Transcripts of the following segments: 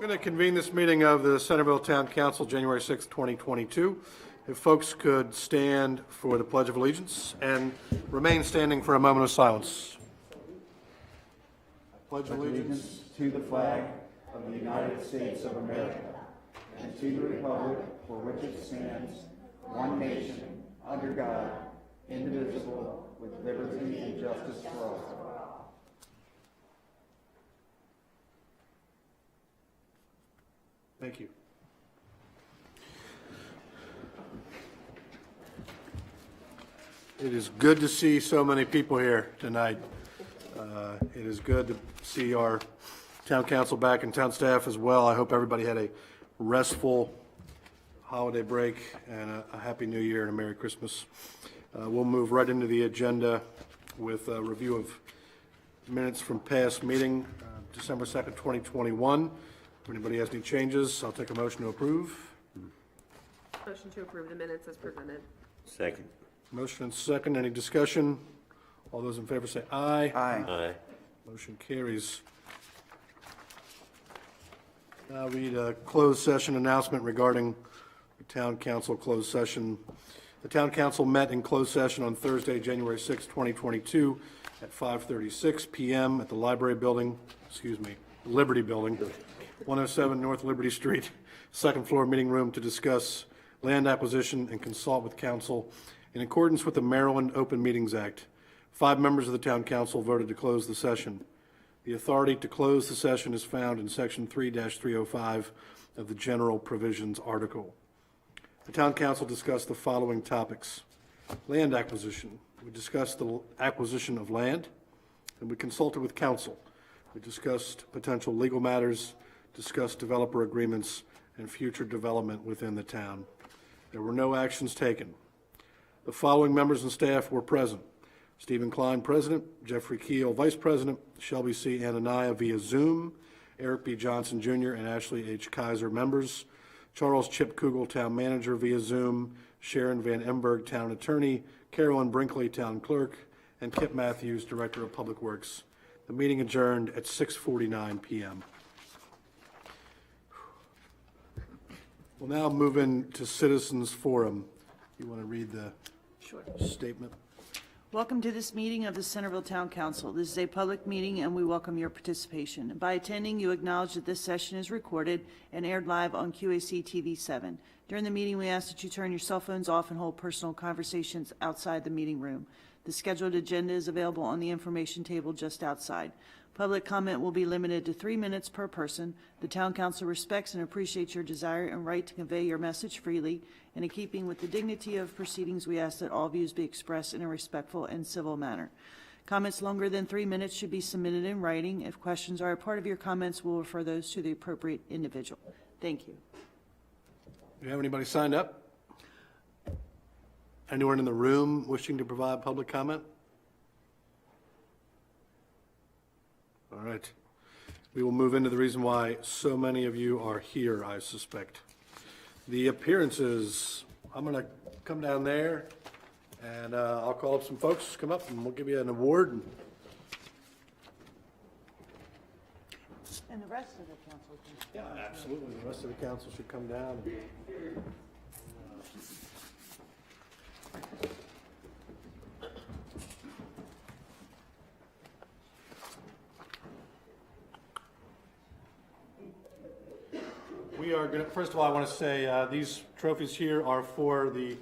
I'm going to convene this meeting of the Centerville Town Council, January 6, 2022. If folks could stand for the Pledge of Allegiance and remain standing for a moment of silence. I pledge allegiance to the flag of the United States of America and to the republic for which it stands, one nation, under God, indivisible, with liberty and justice for all. Thank you. It is good to see so many people here tonight. It is good to see our town council back and town staff as well. I hope everybody had a restful holiday break and a happy new year and a Merry Christmas. We'll move right into the agenda with a review of minutes from past meeting, December 2nd, 2021. If anybody has any changes, I'll take a motion to approve. Motion to approve the minutes as presented. Second. Motion and second. Any discussion? All those in favor say aye. Aye. Aye. Motion carries. Now read a closed session announcement regarding the town council closed session. The town council met in closed session on Thursday, January 6, 2022 at 5:36 p.m. at the Liberty Building, 107 North Liberty Street, second floor meeting room to discuss land acquisition and consult with council in accordance with the Maryland Open Meetings Act. 5 members of the town council voted to close the session. The authority to close the session is found in section 3-305 of the general provisions article. The town council discussed the following topics. Land acquisition. We discussed the acquisition of land, and we consulted with council. We discussed potential legal matters, discussed developer agreements, and future development within the town. There were no actions taken. The following members and staff were present. Stephen Klein, President; Jeffrey Keel, Vice President; Shelby C. Anania via Zoom; Eric B. Johnson Jr. and Ashley H. Kaiser, members; Charles Chip Kugel, Town Manager via Zoom; Sharon Van Emberg, Town Attorney; Carolyn Brinkley, Town Clerk; and Kip Matthews, Director of Public Works. The meeting adjourned at 6:49 p.m. We'll now move into Citizens Forum. You want to read the statement? Welcome to this meeting of the Centerville Town Council. This is a public meeting and we welcome your participation. By attending, you acknowledge that this session is recorded and aired live on QAC-TV 7. During the meeting, we ask that you turn your cell phones off and hold personal conversations outside the meeting room. The scheduled agenda is available on the information table just outside. Public comment will be limited to 3 minutes per person. The Town Council respects and appreciates your desire and right to convey your message freely. And in keeping with the dignity of proceedings, we ask that all views be expressed in a respectful and civil manner. Comments longer than 3 minutes should be submitted in writing. If questions are a part of your comments, we'll refer those to the appropriate individual. Thank you. Do you have anybody signed up? Anyone in the room wishing to provide public comment? All right. We will move into the reason why so many of you are here, I suspect. The appearances. I'm going to come down there and I'll call up some folks, come up, and we'll give you an award. And the rest of the council can. Yeah, absolutely. The rest of the council should come down. We are going to, first of all, I want to say these trophies here are for the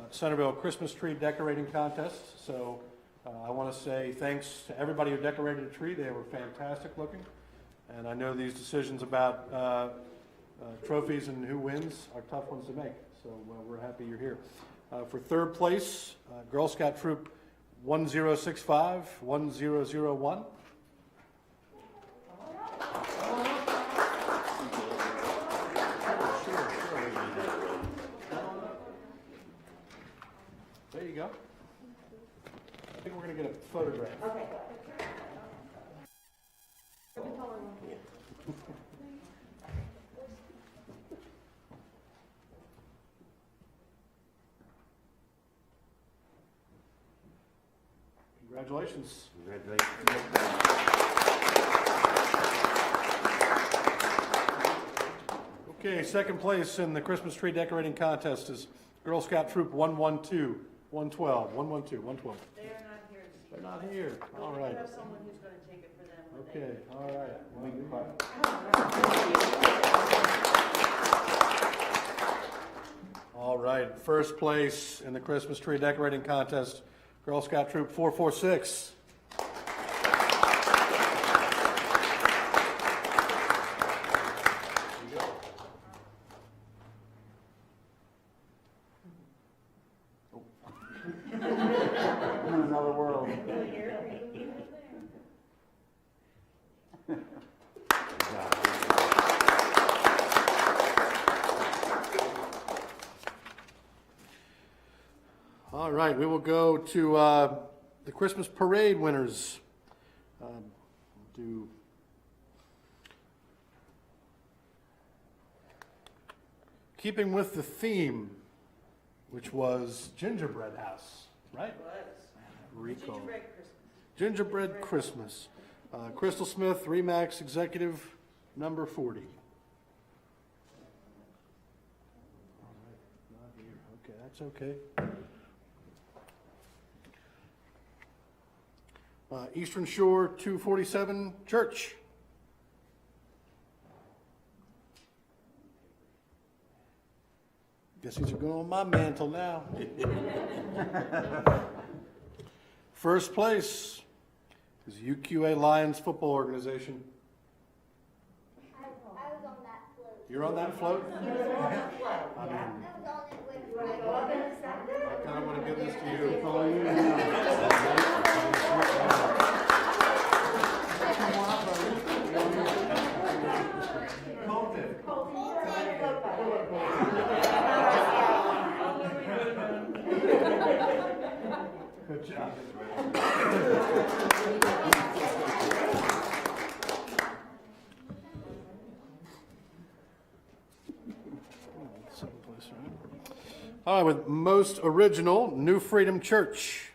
Centerville Christmas tree decorating contest. So I want to say thanks to everybody who decorated the tree. They were fantastic looking. And I know these decisions about trophies and who wins are tough ones to make. So we're happy you're here. For third place, Girl Scout Troop 1065, 1001. There you go. I think we're going to get a photograph. Okay. Congratulations. Congratulations. Okay, second place in the Christmas tree decorating contest is Girl Scout Troop 112, 112, 112, 112. They are not here. They're not here. All right. We have someone who's going to take it for them. Okay, all right. All right, first place in the Christmas tree decorating contest, Girl Scout Troop 446. In another world. All right, we will go to the Christmas parade winners. Keeping with the theme, which was gingerbread house, right? Recall. Gingerbread Christmas. Gingerbread Christmas. Crystal Smith, Remax Executive, number 40. All right, not here. Okay, that's okay. Eastern Shore 247 Church. Guess these are going on my mantle now. First place is UQA Lions Football Organization. I was on that float. You're on that float? I mean, I was on it with I kind of want to give this to you. Good job. All right, with most original, New Freedom Church.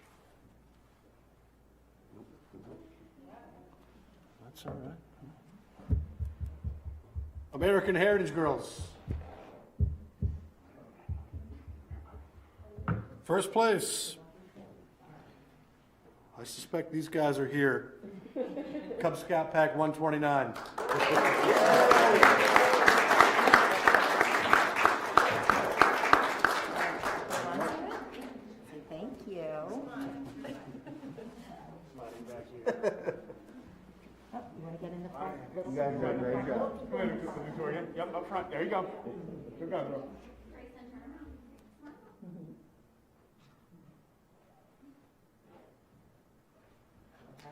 That's all right. American Heritage Girls. First place. I suspect these guys are here. Cub Scout Pack 129. Thank you. Oh, you want to get in the front? You guys are ready to go. Go ahead, Victoria. Yep, up front. There you go. Good go, girl.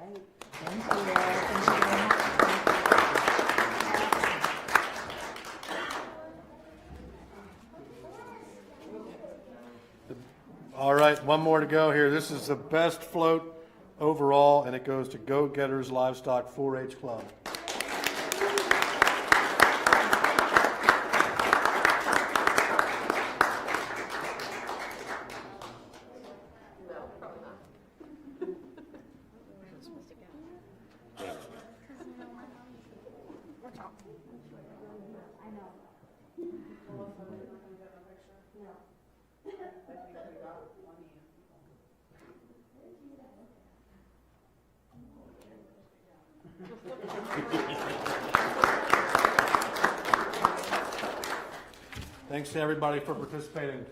All right. Thank you. Thank you very much. All right, one more to go here. This is the best float overall, and it goes to Go Getters Livestock 4-H Club. Thanks to everybody for participating.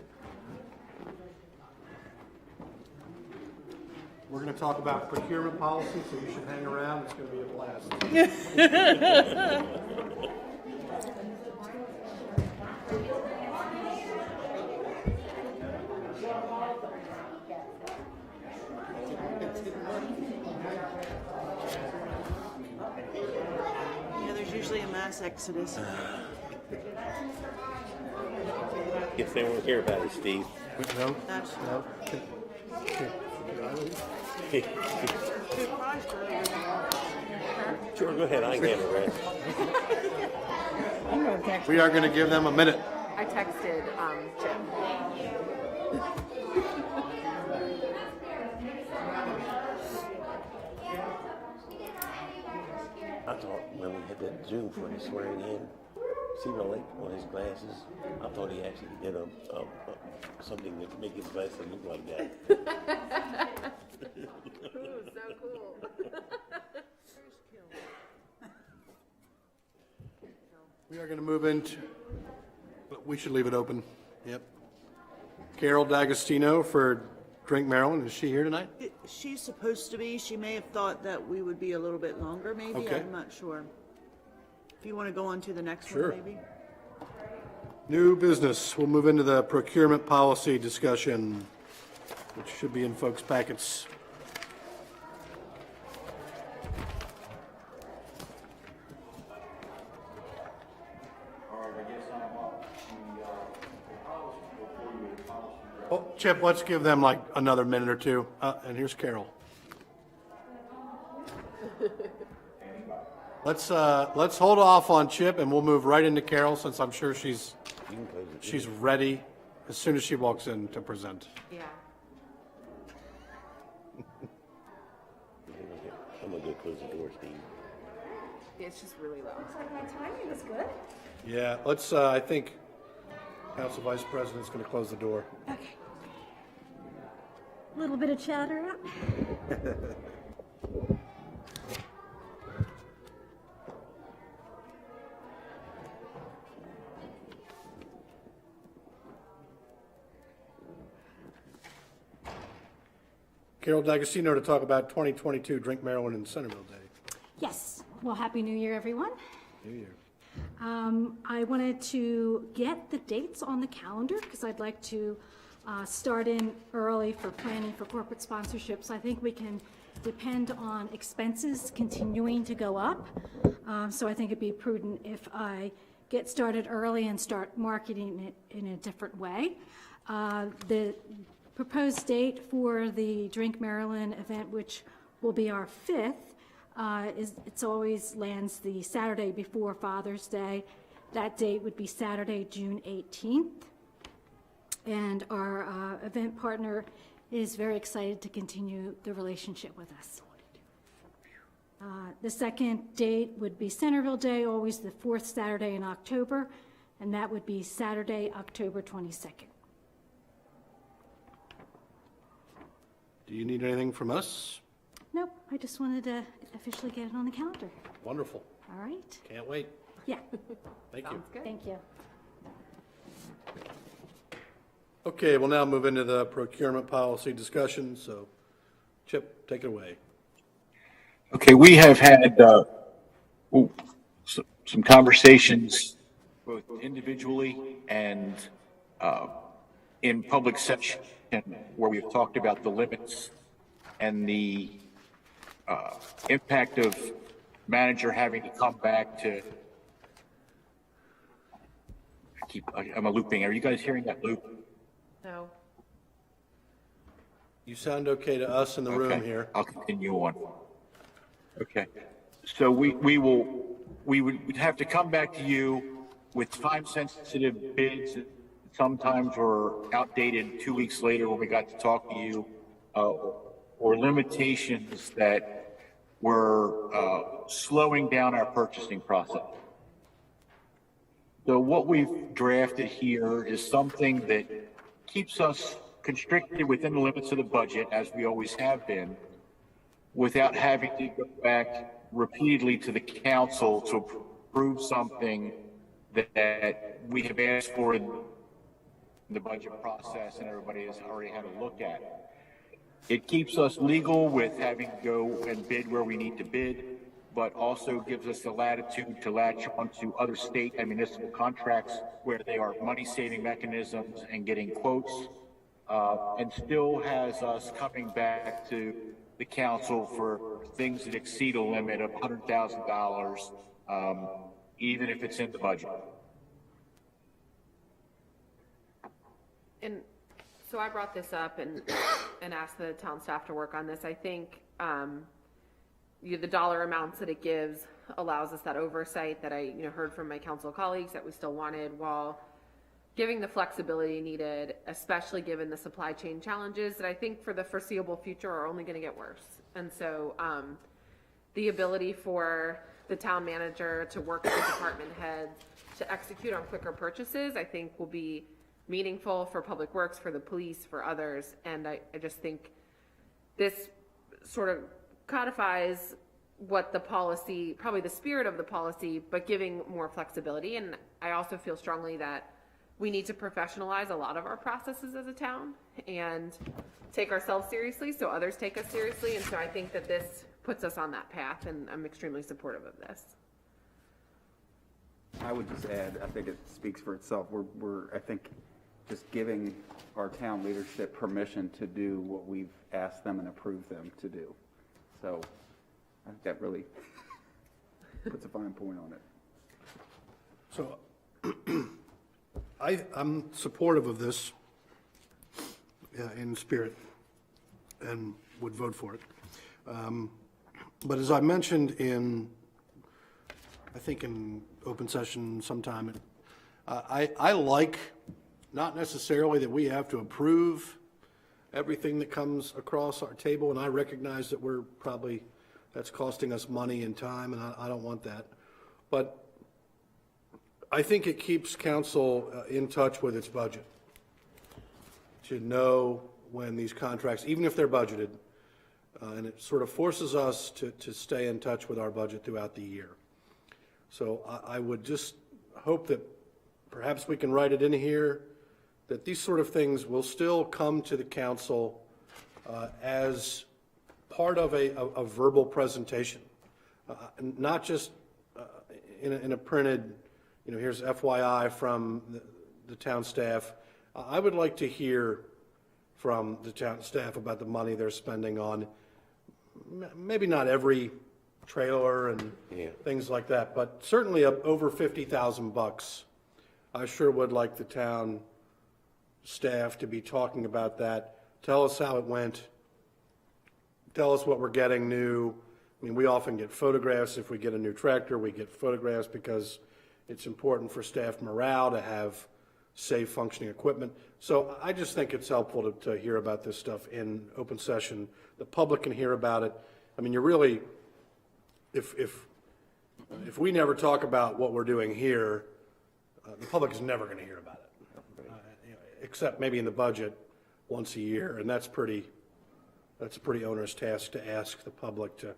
We're going to talk about procurement policy, so you should hang around. It's going to be a blast. Yeah, there's usually a mass exodus. Guess they won't hear about it, Steve. No, That's no. good prize for everyone. Sure, go ahead. I can handle it. We are going to give them a minute. I texted Chip. I thought when we had that Zoom for the swearing in, See the light on his glasses? I thought he actually did something that make his glasses look like that. Ooh, so cool. We are going to move into, but we should leave it open. Yep. Carol D'Agostino for Drink Maryland. Is she here tonight? She's supposed to be. She may have thought that we would be a little bit longer, maybe. Okay. I'm not sure. If you want to go on to the next Sure. one, maybe. New business. We'll move into the procurement policy discussion, which should be in folks' packets. Oh, Chip, let's give them like another minute or two. And here's Carol. Let's hold off on Chip and we'll move right into Carol since I'm sure she's ready as soon as she walks in to present. Yeah. I'm gonna go close the door, Steve. It's just really loud. Looks like my timing was good. Yeah, let's, I think Council Vice President's going to close the door. Okay. A little bit of chatter up. Carol D'Agostino to talk about 2022 Drink Maryland and Centerville Day. Yes. Well, Happy New Year, everyone. New Year. I wanted to get the dates on the calendar because I'd like to start in early for planning for corporate sponsorships. I think we can depend on expenses continuing to go up. So I think it'd be prudent if I get started early and start marketing it in a different way. The proposed date for the Drink Maryland event, which will be our 5th, it's always lands the Saturday before Father's Day. That date would be Saturday, June 18th. And our event partner is very excited to continue the relationship with us. The second date would be Centerville Day, always the 4th Saturday in October, and that would be Saturday, October 22nd. Do you need anything from us? Nope, I just wanted to officially get it on the calendar. Wonderful. All right? Can't wait. Yeah, Thank you. Sounds good. thank you. Okay, we'll now move into the procurement policy discussion. So, Chip, take it away. Okay, we have had some conversations both individually and in public session where we've talked about the limits and the impact of manager having to come back to I'm a looping. Are you guys hearing that loop? No. You sound okay to us in the room Okay, here. I'll continue on. Okay, so we'd have to come back to you with time-sensitive bids. Sometimes were outdated 2 weeks later when we got to talk to you, or limitations that were slowing down our purchasing process. So what we've drafted here is something that keeps us constricted within the limits of the budget, as we always have been, without having to go back repeatedly to the council to approve something that we have asked for in the budget process and everybody has already had a look at. It keeps us legal with having to go and bid where we need to bid, but also gives us the latitude to latch onto other state and municipal contracts where they are money-saving mechanisms and getting quotes, and still has us coming back to the council for things that exceed a limit of $100,000, even if it's in the budget. And so I brought this up and asked the town staff to work on this. I think the dollar amounts that it gives allows us that oversight that I heard from my council colleagues that we still wanted, while giving the flexibility needed, especially given the supply chain challenges that I think for the foreseeable future are only going to get worse. And so the ability for the town manager to work with the department heads to execute on quicker purchases, I think will be meaningful for Public Works, for the police, for others. And I just think this sort of codifies what the policy, probably the spirit of the policy, but giving more flexibility. And I also feel strongly that we need to professionalize a lot of our processes as a town and take ourselves seriously so others take us seriously. And so I think that this puts us on that path, and I'm extremely supportive of this. I would just add, I think it speaks for itself. We're I think, just giving our town leadership permission to do what we've asked them and approved them to do. So I think that really puts a fine point on it. So I'm supportive of this in spirit and would vote for it. But as I mentioned I think in open session sometime, I like not necessarily that we have to approve everything that comes across our table, and I recognize that that's costing us money and time, and I don't want that. But I think it keeps council in touch with its budget to know when these contracts, even if they're budgeted, and it sort of forces us to stay in touch with our budget throughout the year. So I would just hope that perhaps we can write it in here that these sort of things will still come to the council as part of a verbal presentation, not just in a printed, here's FYI from the town staff. I would like to hear from the town staff about the money they're spending on, maybe not every trailer and things like that, but certainly over $50,000. I sure would like the town staff to be talking about that. Tell us how it went. Tell us what we're getting new. I mean, we often get photographs. If we get a new tractor, we get photographs because it's important for staff morale to have safe functioning equipment. So I just think it's helpful to hear about this stuff in open session. The public can hear about it. I mean, you're really, if we never talk about what we're doing here, the public is never going to hear about it, except maybe in the budget once a year, and that's a pretty onerous task to ask the public to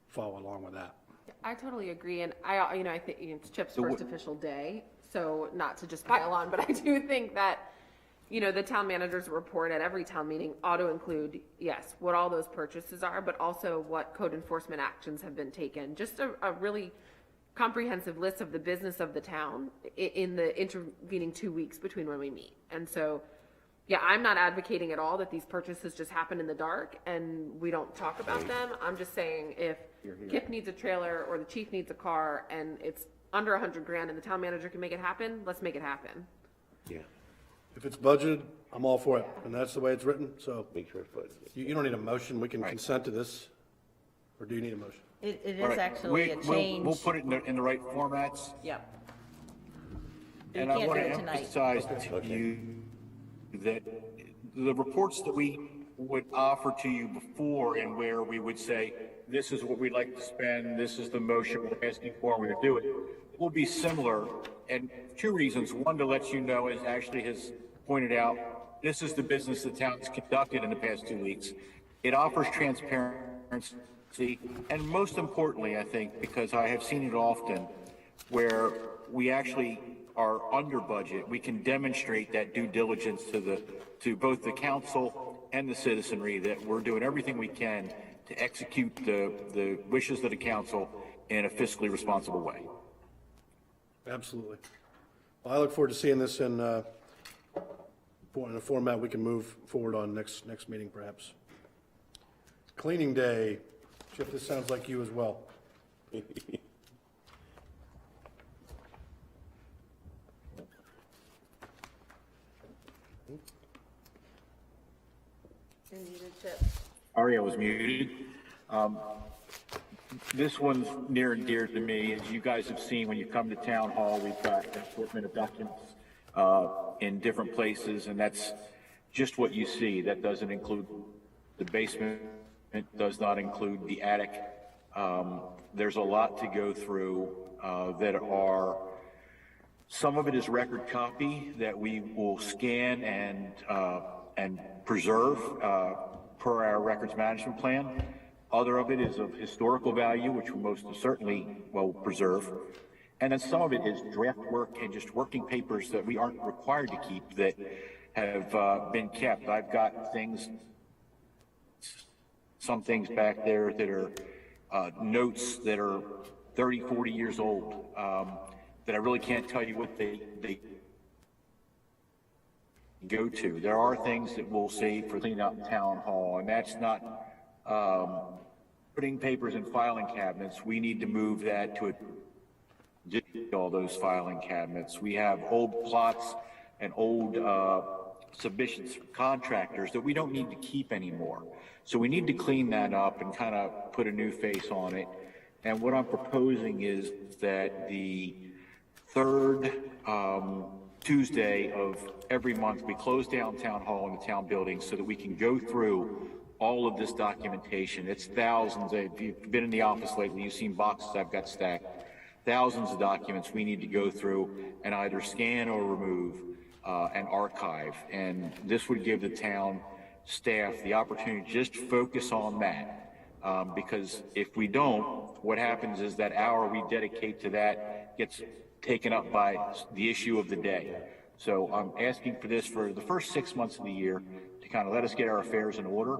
follow along with that. I totally agree, and I think it's Chip's first official day, so not to just pile on, but I do think that, the town manager's report at every town meeting ought to include, yes, what all those purchases are, but also what code enforcement actions have been taken. Just a really comprehensive list of the business of the town in the intervening 2 weeks between when we meet. And so, yeah, I'm not advocating at all that these purchases just happen in the dark and we don't talk about them. I'm just saying if Kip needs a trailer or the chief needs a car and it's under $100,000 and the town manager can make it happen, let's make it happen. Yeah. If it's budgeted, I'm all for it, and that's the way it's written, so Make sure it's budgeted. you don't need a motion, we can consent to this, or do you need a motion? It All is right, actually a change. We'll put it in the right formats. Yep. And We I can't want do to it tonight. emphasize to you that the reports that we would offer to you before and where we would say, this is what we'd like to spend, this is the motion we're asking for, and we're going to do it, will be similar. And 2 reasons. One, to let you know, as Ashley has pointed out, this is the business the town has conducted in the past 2 weeks. It offers transparency, and most importantly, I think, because I have seen it often, where we actually are under budget, we can demonstrate that due diligence to both the council and the citizenry that we're doing everything we can to execute the wishes of the council in a fiscally responsible way. Absolutely. Well, I look forward to seeing this in a format we can move forward on next meeting, perhaps. Cleaning day. Chip, this sounds like you as well. Aria was muted. This one's near and dear to me. As you guys have seen, when you come to town hall, we've got an assortment of documents in different places, and that's just what you see. That doesn't include the basement. It does not include the attic. There's a lot to go through that are Some of it is record copy that we will scan and preserve per our records management plan. Other of it is of historical value, which we most certainly will preserve. And then some of it is draft work and just working papers that we aren't required to keep that have been kept. I've got things, some things back there that are notes that are 30, 40 years old that I really can't tell you what they go to. There are things that we'll save for cleaning out town hall, and that's not putting papers in filing cabinets. We need to move that to all those filing cabinets. We have old plots and old submissions from contractors that we don't need to keep anymore. So we need to clean that up and kind of put a new face on it. And what I'm proposing is that the third Tuesday of every month, we close down town hall and the town building so that we can go through all of this documentation. It's thousands. If you've been in the office lately, you've seen boxes I've got stacked. Thousands of documents we need to go through and either scan or remove and archive. And this would give the town staff the opportunity to just focus on that. Because if we don't, what happens is that hour we dedicate to that gets taken up by the issue of the day. So I'm asking for this for the first 6 months of the year to kind of let us get our affairs in order.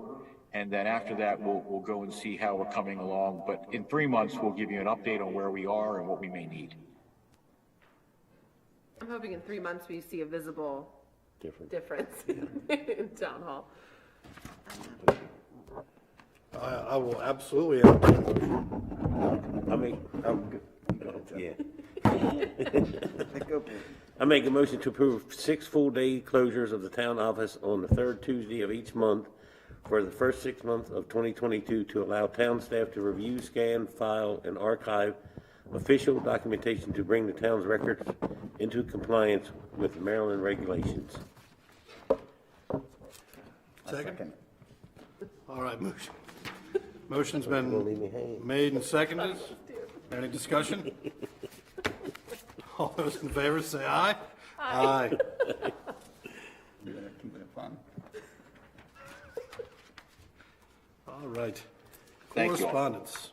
And then after that, we'll go and see how we're coming along. But in 3 months, we'll give you an update on where we are and what we may need. I'm hoping in 3 months we see a visible difference in town hall. I will absolutely. I make a motion to approve 6 full-day closures of the town office on the third Tuesday of each month for the first 6 months of 2022 to allow town staff to review, scan, file, and archive official documentation to bring the town's records into compliance with the Maryland regulations. Second? All right, motion's been made and seconded. Any discussion? All those in favor say aye. Aye. Keep it fun. All right. Thank you all. Correspondence.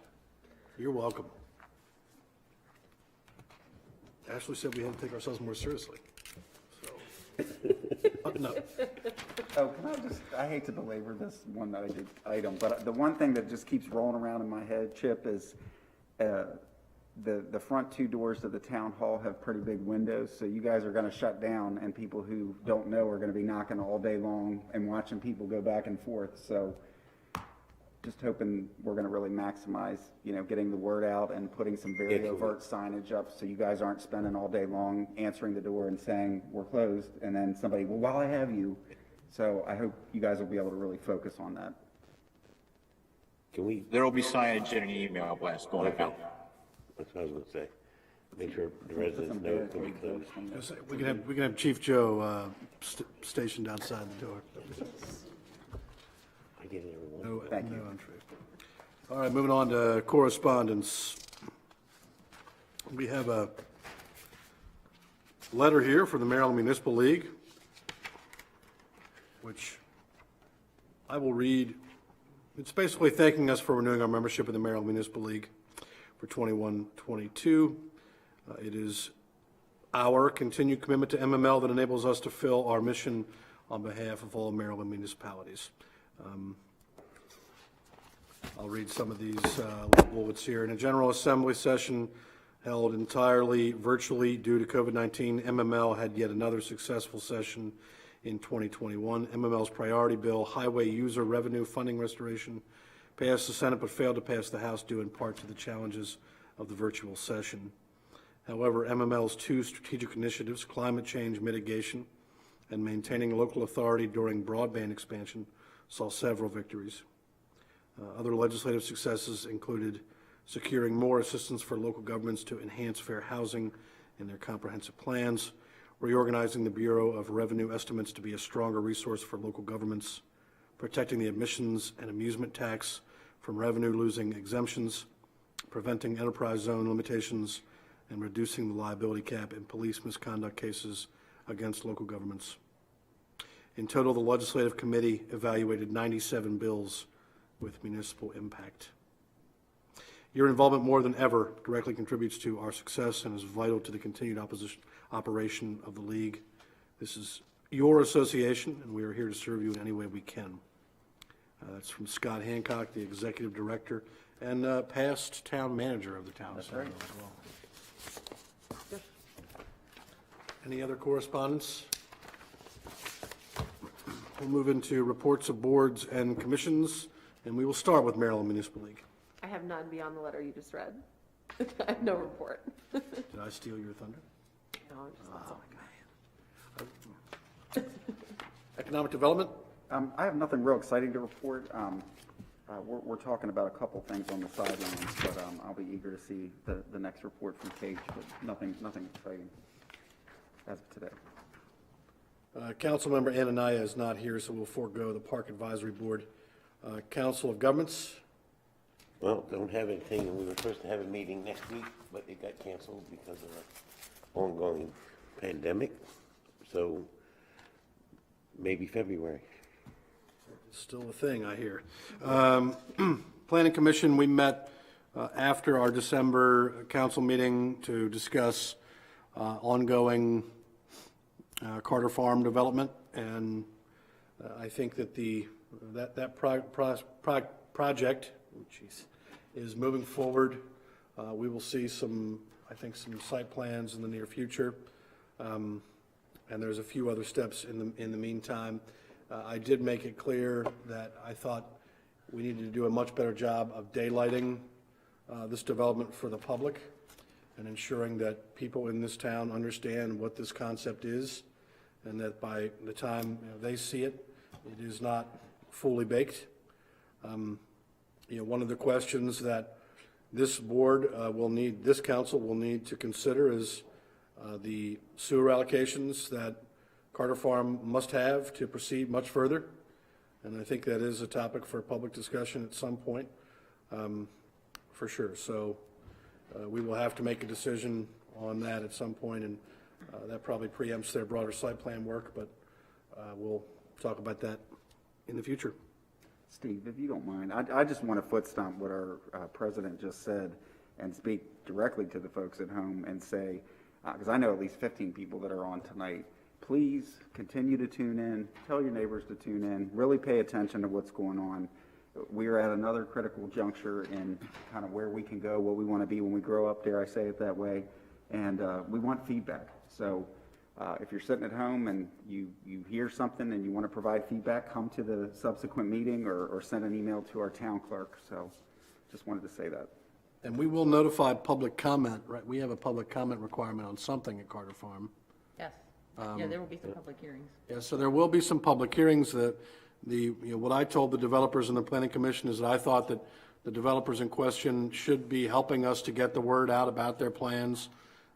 You're welcome. Ashley said we had to take ourselves more seriously. So, no. Oh, can I just, I hate to belabor this one that I did item, but the one thing that just keeps rolling around in my head, Chip, is the front 2 doors of the town hall have pretty big windows, so you guys are gonna shut down, and people who don't know are gonna be knocking all day long and watching people go back and forth, so just hoping we're gonna really maximize, getting the word out and putting some very overt signage up, so you guys aren't spending all day long answering the door and saying, we're closed, and then somebody, well, while I have you. So I hope you guys will be able to really focus on that. There will be signage in an email blast going out. That's what I was gonna say. Make sure the residents know it's gonna be closed. We can have Chief Joe stationed outside the door. I get it, everyone. Thank you. No entry. All right, moving on to correspondence. We have a letter here from the Maryland Municipal League, which I will read. It's basically thanking us for renewing our membership in the Maryland Municipal League for 21-22. It is our continued commitment to MML that enables us to fill our mission on behalf of all Maryland municipalities. I'll read some of these bullets here. In a General Assembly session held entirely virtually due to COVID-19, MML had yet another successful session in 2021. MML's priority bill, Highway User Revenue Funding Restoration, passed the Senate but failed to pass the House due in part to the challenges of the virtual session. However, MML's 2 strategic initiatives, climate change mitigation and maintaining local authority during broadband expansion, saw several victories. Other legislative successes included securing more assistance for local governments to enhance fair housing in their comprehensive plans, reorganizing the Bureau of Revenue Estimates to be a stronger resource for local governments, protecting the admissions and amusement tax from revenue-losing exemptions, preventing enterprise zone limitations, and reducing the liability cap in police misconduct cases against local governments. In total, the Legislative Committee evaluated 97 bills with municipal impact. Your involvement more than ever directly contributes to our success and is vital to the continued operation of the League. This is your association, and we are here to serve you in any way we can. That's from Scott Hancock, the Executive Director and past Town Manager of the town. That's right. As well. Any other correspondence? We'll move into reports of boards and commissions, and we will start with Maryland Municipal League. I have none beyond the letter you just read. I have no report. Did I steal your thunder? No, I'm just Economic Development? I have nothing real exciting to report. We're talking about a couple things on the sidelines, but I'll be eager to see the next report from Paige, but nothing exciting as of today. Councilmember Anania is not here, so we'll forego the Park Advisory Board. Council of Governments? Well, don't have anything, and we were supposed to have a meeting next week, but it got canceled because of the ongoing pandemic, so maybe February. Still a thing, I hear. Planning Commission, we met after our December council meeting to discuss ongoing Carter Farm development, and I think that that project is moving forward. We will see some site plans in the near future, and there's a few other steps in the meantime. I did make it clear that I thought we needed to do a much better job of daylighting this development for the public and ensuring that people in this town understand what this concept is, and that by the time they see it, it is not fully baked. One of the questions that this board this council will need to consider is the sewer allocations that Carter Farm must have to proceed much further. And I think that is a topic for public discussion at some point, for sure. So we will have to make a decision on that at some point, and that probably preempts their broader site plan work, but we'll talk about that in the future. Steve, if you don't mind, I just want to foot stomp what our president just said and speak directly to the folks at home and say, because I know at least 15 people that are on tonight, please continue to tune in, tell your neighbors to tune in, really pay attention to what's going on. We are at another critical juncture in kind of where we can go, what we want to be when we grow up, dare I say it that way, and we want feedback. So if you're sitting at home and you hear something and you want to provide feedback, come to the subsequent meeting or send an email to our town clerk. So just wanted to say that. And we will notify public comment, right? We have a public comment requirement on something at Carter Farm. Yes. Yeah, there will be some public hearings. Yeah, so there will be some public hearings. What I told the developers in the Planning Commission is that I thought that the developers in question should be helping us to get the word out about their plans.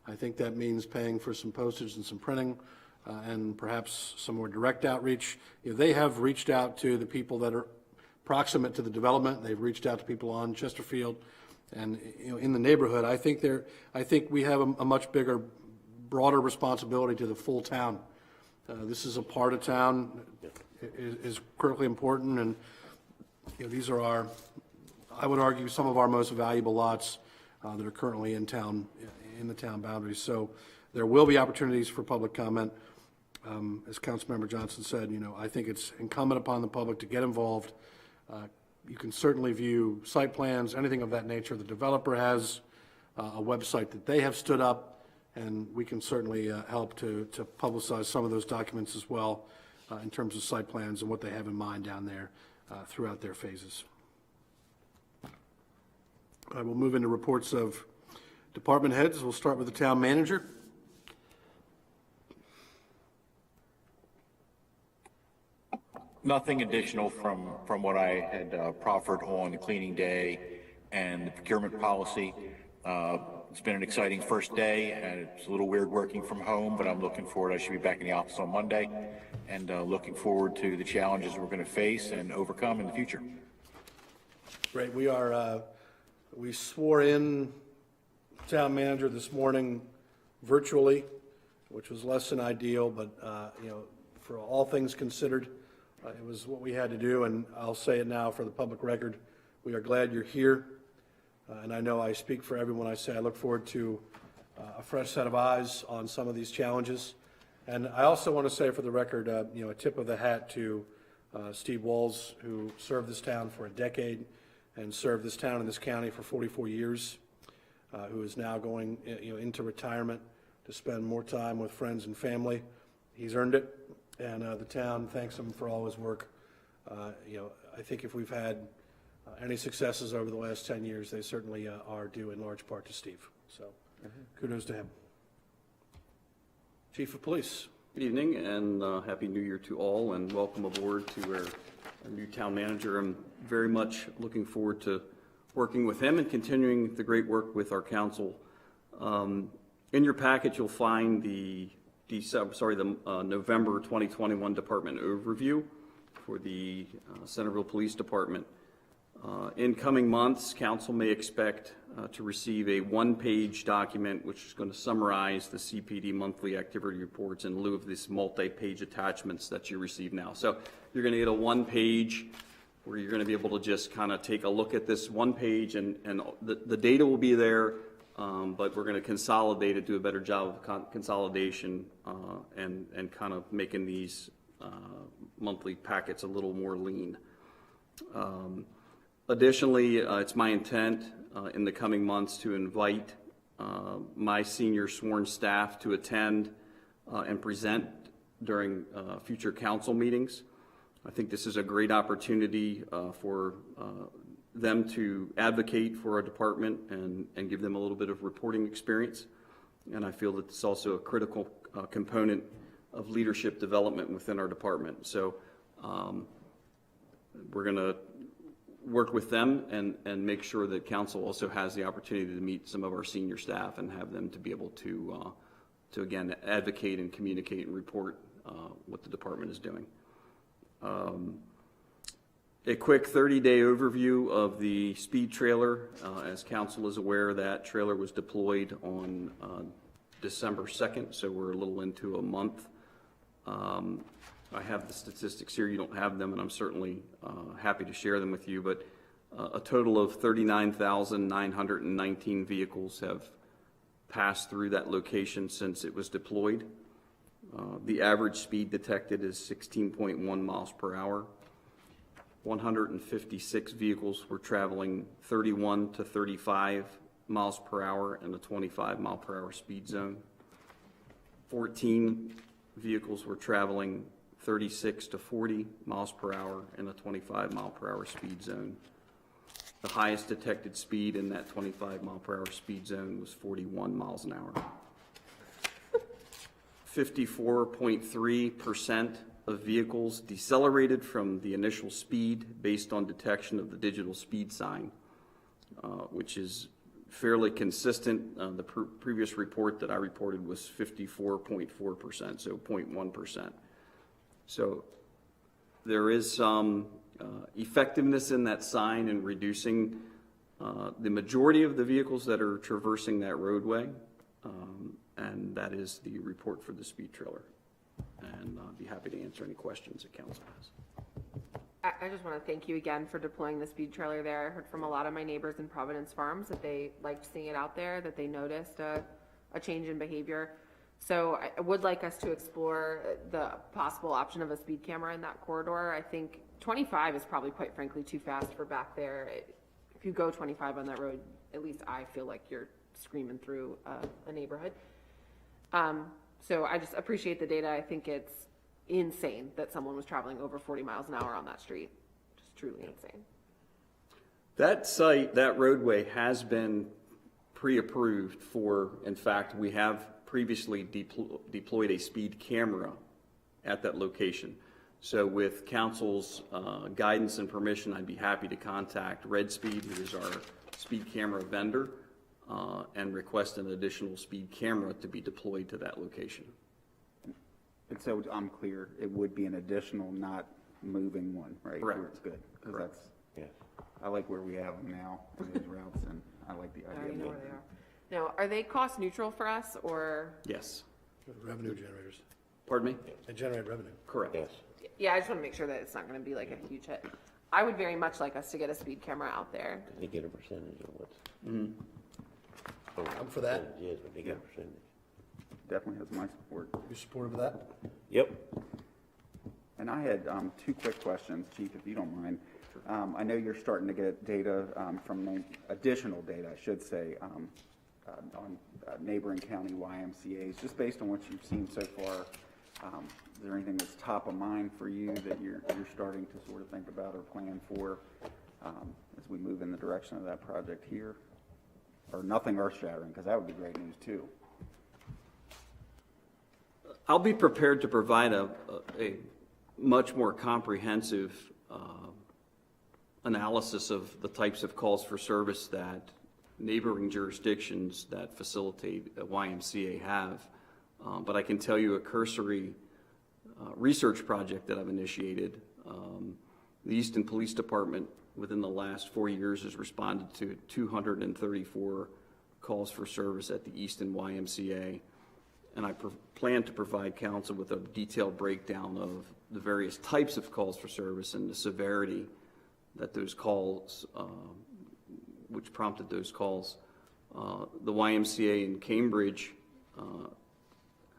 I think that means paying for some postage and some printing, and perhaps some more direct outreach. They have reached out to the people that are proximate to the development. They've reached out to people on Chesterfield and in the neighborhood. I think we have a much bigger, broader responsibility to the full town. This is a part of town is critically important, and these are I would argue, some of our most valuable lots that are currently in town, in the town boundaries. So there will be opportunities for public comment. As Councilmember Johnson said, I think it's incumbent upon the public to get involved. You can certainly view site plans, anything of that nature. The developer has a website that they have stood up, and we can certainly help to publicize some of those documents as well in terms of site plans and what they have in mind down there throughout their phases. I will move into reports of department heads. We'll start with the town manager. Nothing additional from what I had proffered on the cleaning day and the procurement policy. It's been an exciting first day, and it's a little weird working from home, but I'm looking forward. I should be back in the office on Monday, and looking forward to the challenges we're going to face and overcome in the future. Great. We swore in town manager this morning virtually, which was less than ideal, but, for all things considered, it was what we had to do, and I'll say it now for the public record. We are glad you're here, and I know I speak for everyone. I say I look forward to a fresh set of eyes on some of these challenges. And I also want to say for the record, a tip of the hat to Steve Walls, who served this town for a decade and served this town and this county for 44 years, who is now going into retirement to spend more time with friends and family. He's earned it, and the town thanks him for all his work. I think if we've had any successes over the last 10 years, they certainly are due in large part to Steve. So kudos to him. Chief of Police. Good evening and Happy New Year to all, and welcome aboard to our new town manager. I'm very much looking forward to working with him and continuing the great work with our council. In your packet, you'll find the November 2021 department overview for the Centerville Police Department. In coming months, council may expect to receive a one-page document which is going to summarize the CPD monthly activity reports in lieu of these multi-page attachments that you receive now. So you're going to get a one-page where you're going to be able to just kind of take a look at this one page, and the data will be there, but we're going to consolidate it, do a better job of consolidation, and kind of making these monthly packets a little more lean. Additionally, it's my intent in the coming months to invite my senior sworn staff to attend and present during future council meetings. I think this is a great opportunity for them to advocate for our department and give them a little bit of reporting experience. And I feel that it's also a critical component of leadership development within our department. So we're going to work with them and make sure that council also has the opportunity to meet some of our senior staff and have them to be able to again, advocate and communicate and report what the department is doing. A quick 30-day overview of the speed trailer. As council is aware, that trailer was deployed on December 2nd, so we're a little into a month. I have the statistics here. You don't have them, and I'm certainly happy to share them with you, but a total of 39,919 vehicles have passed through that location since it was deployed. The average speed detected is 16.1 miles per hour. 156 vehicles were traveling 31 to 35 miles per hour in a 25 mile per hour speed zone. 14 vehicles were traveling 36 to 40 miles per hour in a 25 mile per hour speed zone. The highest detected speed in that 25 mile per hour speed zone was 41 miles an hour. 54.3% of vehicles decelerated from the initial speed based on detection of the digital speed sign, which is fairly consistent. The previous report that I reported was 54.4%, so 0.1%. So there is some effectiveness in that sign in reducing the majority of the vehicles that are traversing that roadway, and that is the report for the speed trailer. And I'd be happy to answer any questions that council has. I just want to thank you again for deploying the speed trailer there. I heard from a lot of my neighbors in Providence Farms that they liked seeing it out there, that they noticed a change in behavior. So I would like us to explore the possible option of a speed camera in that corridor. I think 25 is probably, quite frankly, too fast for back there. If you go 25 on that road, at least I feel like you're screaming through a neighborhood. So I just appreciate the data. I think it's insane that someone was traveling over 40 miles an hour on that street. Just truly insane. That site, that roadway has been pre-approved for, in fact, we have previously deployed a speed camera at that location. So with council's guidance and permission, I'd be happy to contact Red Speed, who is our speed camera vendor, and request an additional speed camera to be deployed to that location. And so I'm clear, it would be an additional, not moving one, right? Correct. It's good. 'Cause Correct. that's, I like where we have them now in these routes, and I like the I idea. already of know where moving they them. are. Now, are they cost neutral for us, or? Yes. Revenue generators. Pardon me? They generate revenue. Correct. Yes. Yeah, I just want to make sure that it's not going to be like a huge hit. I would very much like us to get a speed camera out there. They get a percentage of what's. I'm for that. Yes, but they get a percentage. Definitely has my support. You supportive of that? Yep. And I had two quick questions, Chief, if you don't mind. I know you're starting to get data additional data, I should say, on neighboring county YMCA's. Just based on what you've seen so far, is there anything that's top of mind for you that you're starting to sort of think about or plan for as we move in the direction of that project here? Or nothing earth-shattering, because that would be great news too. I'll be prepared to provide a much more comprehensive analysis of the types of calls for service that neighboring jurisdictions that facilitate a YMCA have. But I can tell you a cursory research project that I've initiated. The Easton Police Department within the last 4 years has responded to 234 calls for service at the Easton YMCA. And I plan to provide council with a detailed breakdown of the various types of calls for service and the severity that those calls, which prompted those calls. The YMCA in Cambridge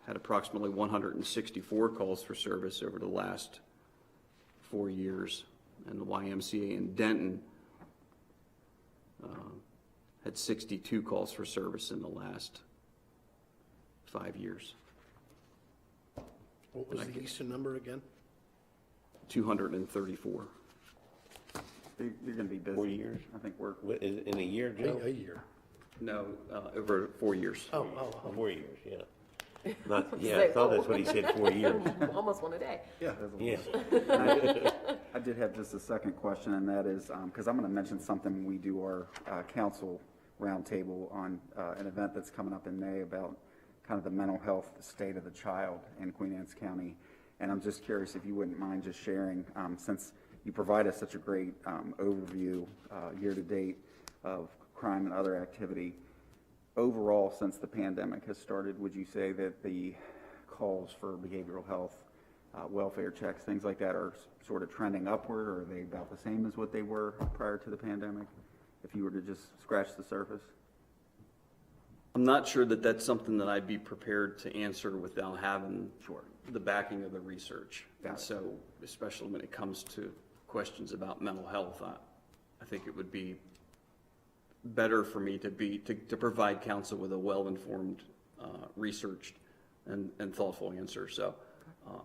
had approximately 164 calls for service over the last 4 years. And the YMCA in Denton had 62 calls for service in the last 5 years. What was the Easton number again? 234. You're going to be busy. 4 years? I think we're. In a year, Joe? A year. No, over 4 years. Oh. 4 years, yeah. Not, yeah, I thought that's what he said, 4 years. Almost one a day. Yeah. Yeah. I did have just a second question, and that is, because I'm going to mention something when we do our council roundtable on an event that's coming up in May about kind of the mental health state of the child in Queen Anne's County. And I'm just curious if you wouldn't mind just sharing, since you provide us such a great overview year to date of crime and other activity. Overall, since the pandemic has started, would you say that the calls for behavioral health, welfare checks, things like that are sort of trending upward, or are they about the same as what they were prior to the pandemic, if you were to just scratch the surface? I'm not sure that that's something that I'd be prepared to answer without having the backing of the research. And so, especially when it comes to questions about mental health, I think it would be better for me to provide council with a well-informed, researched, and thoughtful answer. So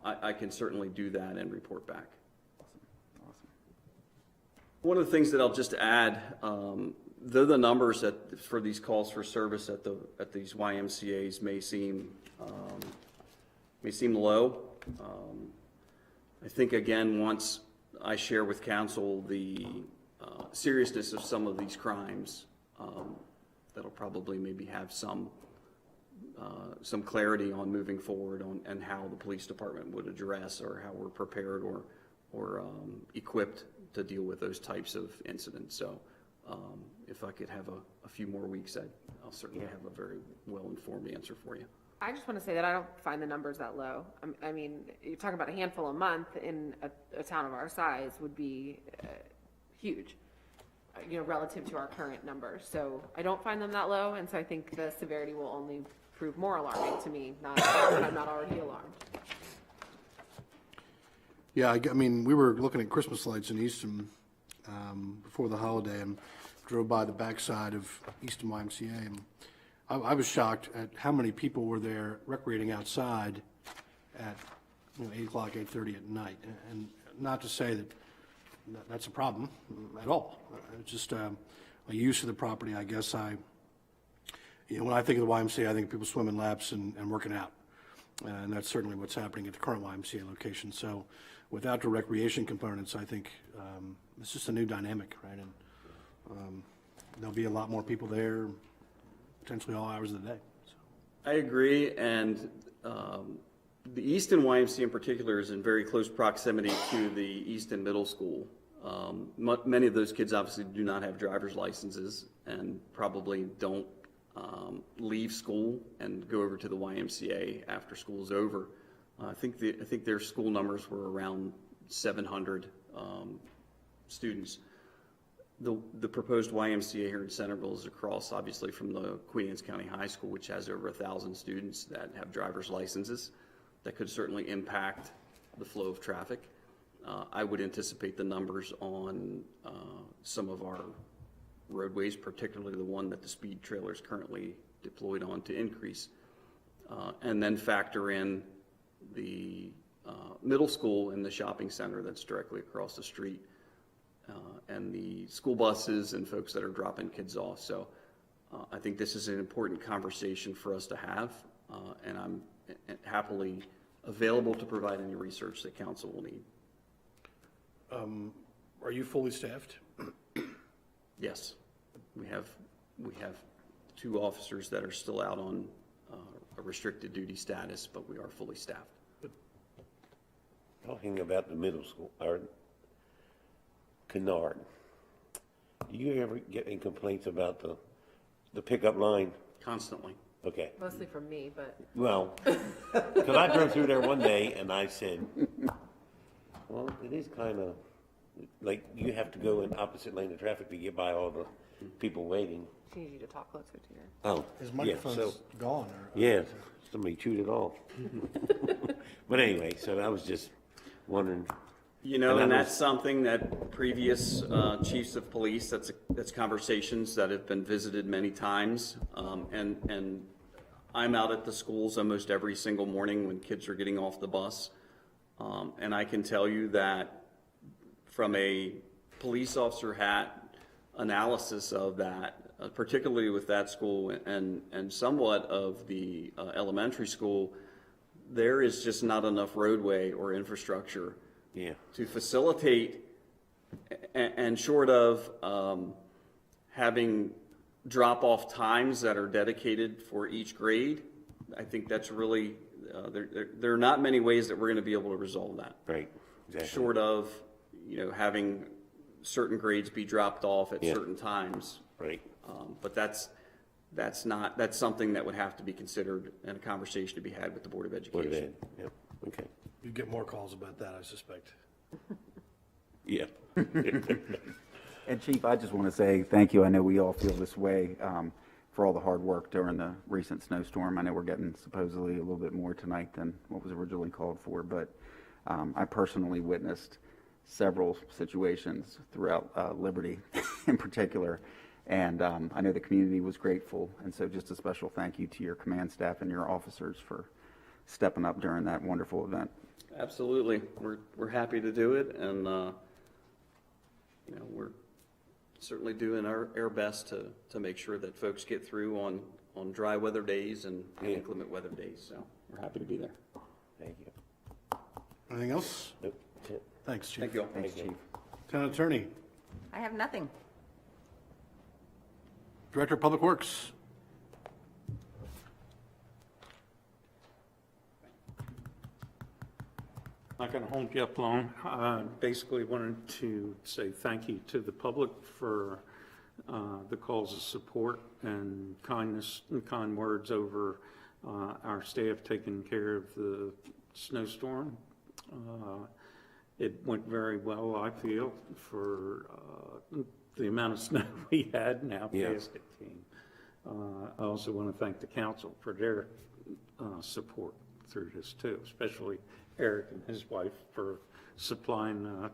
I can certainly do that and report back. Awesome. One of the things that I'll just add, though the numbers for these calls for service at these YMCA's may seem low, I think again, once I share with council the seriousness of some of these crimes, that'll probably maybe have some clarity on moving forward and how the police department would address, or how we're prepared or equipped to deal with those types of incidents. So if I could have a few more weeks, I'll certainly have a very well-informed answer for you. I just want to say that I don't find the numbers that low. I mean, you're talking about a handful a month in a town of our size would be huge, relative to our current numbers. So I don't find them that low, and so I think the severity will only prove more alarming to me, not that I'm not already alarmed. Yeah, I mean, we were looking at Christmas lights in Easton before the holiday and drove by the backside of Easton YMCA. And I was shocked at how many people were there recreating outside at 8 o'clock, 8:30 at night. And not to say that that's a problem at all. It's just a use of the property, I guess. When I think of the YMCA, I think of people swimming laps and working out. And that's certainly what's happening at the current YMCA location. So with outdoor recreation components, I think it's just a new dynamic, right? And there'll be a lot more people there, potentially all hours of the day. So. I agree, and the Easton YMCA in particular is in very close proximity to the Easton Middle School. Many of those kids obviously do not have driver's licenses and probably don't leave school and go over to the YMCA after school's over. I think their school numbers were around 700 students. The proposed YMCA here in Centerville is across, obviously, from the Queen Anne's County High School, which has over 1,000 students that have driver's licenses. That could certainly impact the flow of traffic. I would anticipate the numbers on some of our roadways, particularly the one that the speed trailer is currently deployed on, to increase. And then factor in the middle school and the shopping center that's directly across the street, and the school buses and folks that are dropping kids off. So I think this is an important conversation for us to have, and I'm happily available to provide any research that council will need. Are you fully staffed? Yes, we have 2 officers that are still out on a restricted duty status, but we are fully staffed. Talking about the middle school, or Kennard, do you ever get any complaints about the pickup line? Constantly. Okay. Mostly from me, but Well, because I drove through there one day and I said, well, it is kind of like you have to go in opposite lane of traffic to get by all the people waiting. I need you to talk closer to your. Oh, His yeah, microphone's so, gone. yeah, somebody chewed it off. But anyway, so I was just wondering. You know, And and that that's was- something that previous chiefs of police, that's conversations that have been visited many times. And I'm out at the schools almost every single morning when kids are getting off the bus. And I can tell you that from a police officer hat analysis of that, particularly with that school and somewhat of the elementary school, there is just not enough roadway or infrastructure to facilitate, and short of having drop-off times that are dedicated for each grade, I think that's really, there are not many ways that we're going to be able to resolve that. Right, exactly. Short of, having certain grades be dropped off at certain times. Right. But that's something that would have to be considered and a conversation to be had with the Board of Education. Board of Ed, yeah, okay. You get more calls about that, I suspect. Yeah. And Chief, I just want to say thank you. I know we all feel this way for all the hard work during the recent snowstorm. I know we're getting supposedly a little bit more tonight than what was originally called for, but I personally witnessed several situations throughout Liberty in particular, and I know the community was grateful, and so just a special thank you to your command staff and your officers for stepping up during that wonderful event. Absolutely. We're happy to do it, and we're certainly doing our best to make sure that folks get through on dry weather days and inclement weather days. So we're happy to be there. Thank you. Anything else? Nope, that's it. Thanks, Chief. Thank you all. Thanks, Chief. Town Attorney, I have nothing. Director of Public Works. Not going to hold you up long. Basically wanted to say thank you to the public for the calls of support and kindness and kind words over our staff taking care of the snowstorm. It went very well, I feel, for the amount of snow we had and how fast it came. I also want to thank the council for their support through this too, especially Eric and his wife for supplying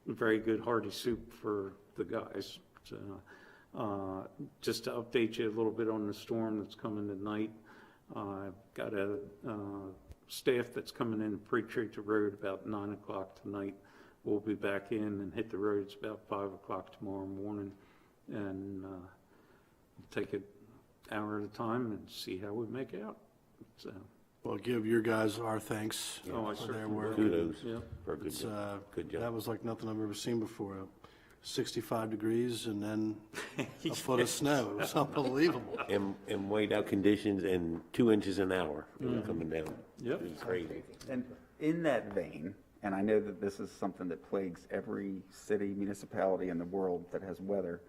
very good hearty soup for the guys. So, just to update you a little bit on the storm that's coming tonight, I've got a staff that's coming in to pre-treat the road about 9 o'clock tonight. We'll be back in and hit the roads about 5 o'clock tomorrow morning, and take it hour at a time and see how we make out. So. Well, give your guys our thanks for their work. Kudos Yeah. for a good job. Good job. That was like nothing I've ever seen before. 65 degrees and then a foot of snow. It was unbelievable. And whiteout conditions and 2 inches an hour coming down. Yep. It was crazy. And in that vein, and I know that this is something that plagues every city, municipality in the world that has weather,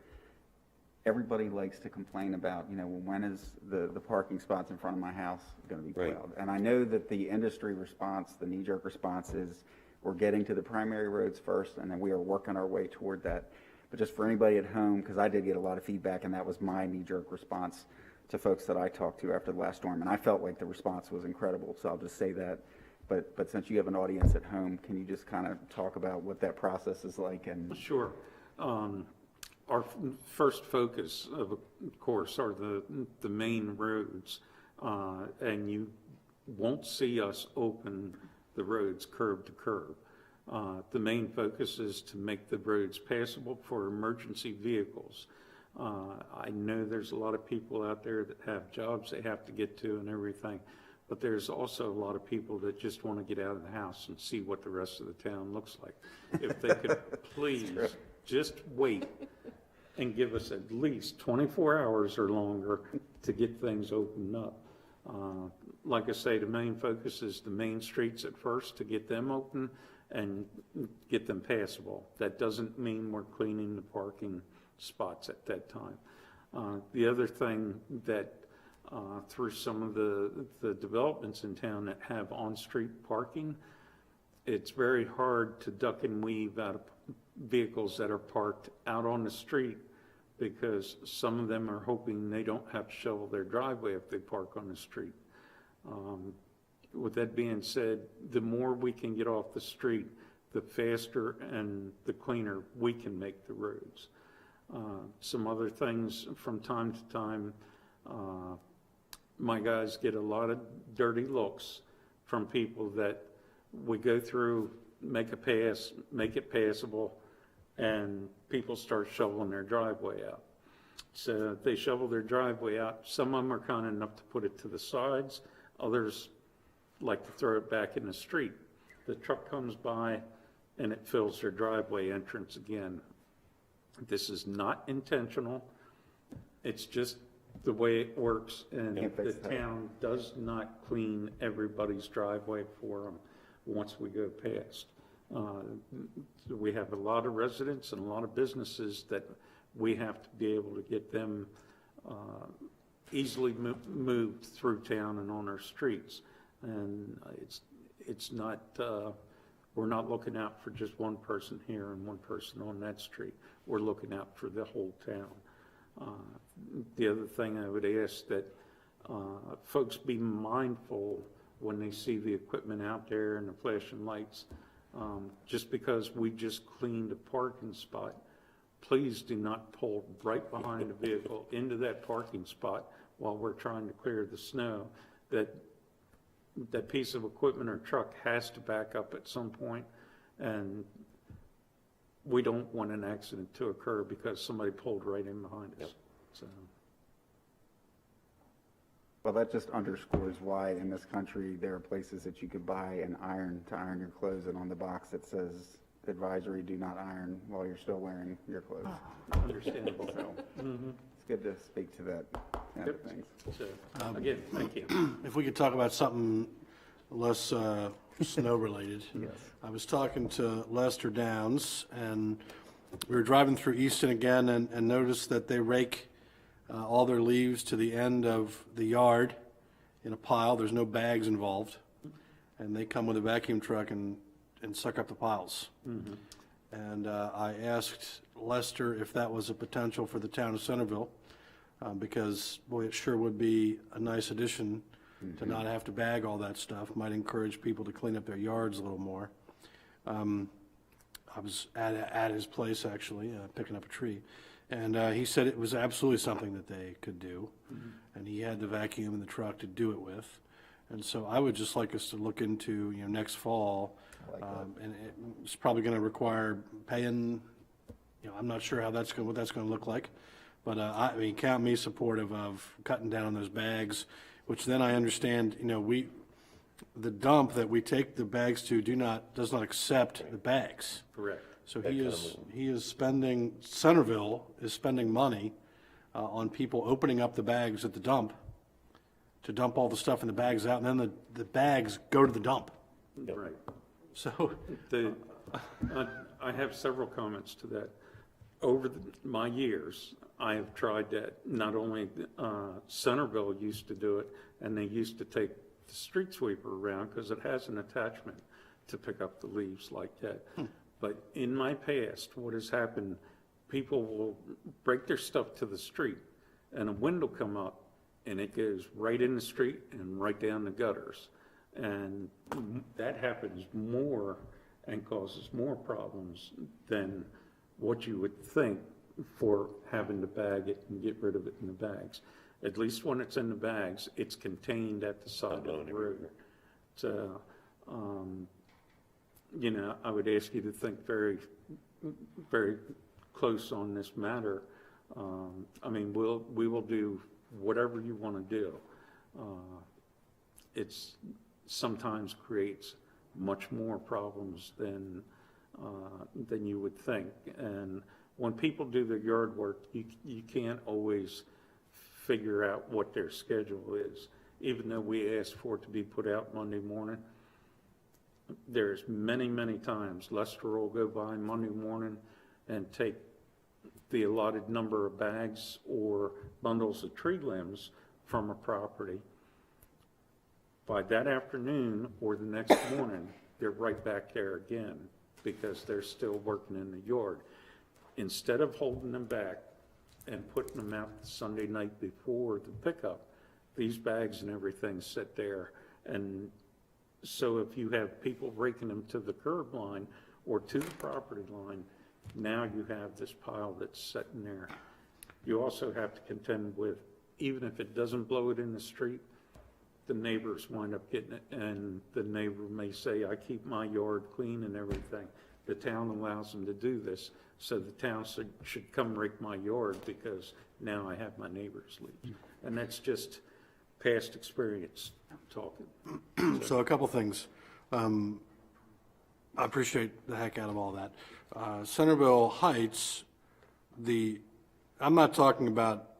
everybody likes to complain about, you know, well, when is the parking spots in front of my house going to be Right. plowed? And I know that the industry response, the knee-jerk response is we're getting to the primary roads first, and then we are working our way toward that. But just for anybody at home, because I did get a lot of feedback, and that was my knee-jerk response to folks that I talked to after the last storm, and I felt like the response was incredible, so I'll just say that. But since you have an audience at home, can you just kind of talk about what that process is like? And Sure. Our first focus, of course, are the main roads, and you won't see us open the roads curb to curb. The main focus is to make the roads passable for emergency vehicles. I know there's a lot of people out there that have jobs they have to get to and everything, but there's also a lot of people that just want to get out of the house and see what the rest of the town looks like. If they could please just wait and give us at least 24 hours or longer to get things opened up. Like I say, the main focus is the main streets at first to get them open and get them passable. That doesn't mean we're cleaning the parking spots at that time. The other thing that through some of the developments in town that have on-street parking, it's very hard to duck and weave out of vehicles that are parked out on the street, because some of them are hoping they don't have to shovel their driveway if they park on the street. With that being said, the more we can get off the street, the faster and the cleaner we can make the roads. Some other things from time to time, my guys get a lot of dirty looks from people that we go through, make a pass, make it passable, and people start shoveling their driveway out. So they shovel their driveway out. Some of them are kind enough to put it to the sides. Others like to throw it back in the street. The truck comes by and it fills their driveway entrance again. This is not intentional. It's just the way it works, and the town does not clean everybody's driveway for them once we go past. We have a lot of residents and a lot of businesses that we have to be able to get them easily moved through town and on our streets. And it's not, we're not looking out for just one person here and one person on that street. We're looking out for the whole town. The other thing I would ask that folks be mindful when they see the equipment out there and the flashing lights. Just because we just cleaned a parking spot, please do not pull right behind the vehicle into that parking spot while we're trying to clear the snow. That piece of equipment or truck has to back up at some point, and we don't want an accident to occur because somebody pulled right in behind us. Yep. So. Well, that just underscores why in this country there are places that you could buy an iron to iron your clothes, and on the box it says advisory, do not iron while you're still wearing your clothes. Understandable. So it's good to speak to that kind of things. So, again, thank you. If we could talk about something less snow related. Yes. I was talking to Lester Downs, and we were driving through Easton again and noticed that they rake all their leaves to the end of the yard in a pile. There's no bags involved, and they come with a vacuum truck and suck up the piles. Mm-hmm. And I asked Lester if that was a potential for the town of Centerville, because, boy, it sure would be a nice addition to not have to bag all that stuff. Might encourage people to clean up their yards a little more. I was at his place, actually, picking up a tree. And he said it was absolutely something that they could do. Mm-hmm. And he had the vacuum in the truck to do it with. And so I would just like us to look into, next fall. And it's probably going to require paying, I'm not sure how what that's going to look like. But I mean, count me supportive of cutting down on those bags, which then I understand, the dump that we take the bags to does not accept the bags. Correct. So Centerville is spending money on people opening up the bags at the dump to dump all the stuff in the bags out, and then the bags go to the dump. Right. So I have several comments to that. Over my years, I have tried that. Not only Centerville used to do it, and they used to take the street sweeper around because it has an attachment to pick up the leaves like that. But in my past, what has happened, people will break their stuff to the street and a wind will come up and it goes right in the street and right down the gutters. And that happens more and causes more problems than what you would think for having to bag it and get rid of it in the bags. At least when it's in the bags, it's contained at the side of the road. So, you know, I would ask you to think very, very close on this matter. I mean, we will do whatever you want to do. It's sometimes creates much more problems than you would think. And when people do their yard work, you can't always figure out what their schedule is. Even though we ask for it to be put out Monday morning, there's many, many times Lester will go by Monday morning and take the allotted number of bags or bundles of tree limbs from a property. By that afternoon or the next morning, they're right back there again because they're still working in the yard. Instead of holding them back and putting them out the Sunday night before the pickup, these bags and everything sit there. And so if you have people raking them to the curb line or to the property line, now you have this pile that's sitting there. You also have to contend with, even if it doesn't blow it in the street, the neighbors wind up getting it, and the neighbor may say, I keep my yard clean and everything. The town allows them to do this, so the town should come rake my yard because now I have my neighbor's leave. And that's just past experience talking. So a couple things. I appreciate the heck out of all that. Centerville Heights, I'm not talking about,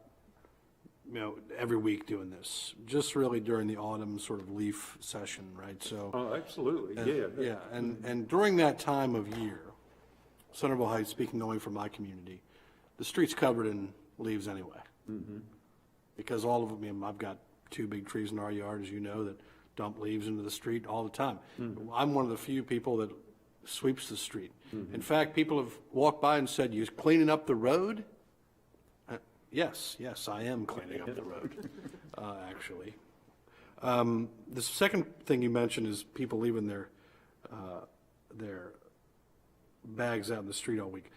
you know, every week doing this, just really during the autumn sort of leaf session, right? So. Oh, absolutely, Yeah, and during that time of year, Centerville Heights, speaking only for my community, the street's covered in leaves anyway. Because all of them, I mean, I've got 2 big trees in our yard, as you know, that dump leaves into the street all the time. I'm one of the few people that sweeps the street. In fact, people have walked by and said, "You cleaning up the road?" Yes, I am cleaning up the road, actually. The second thing you mentioned is people leaving their bags out in the street all week.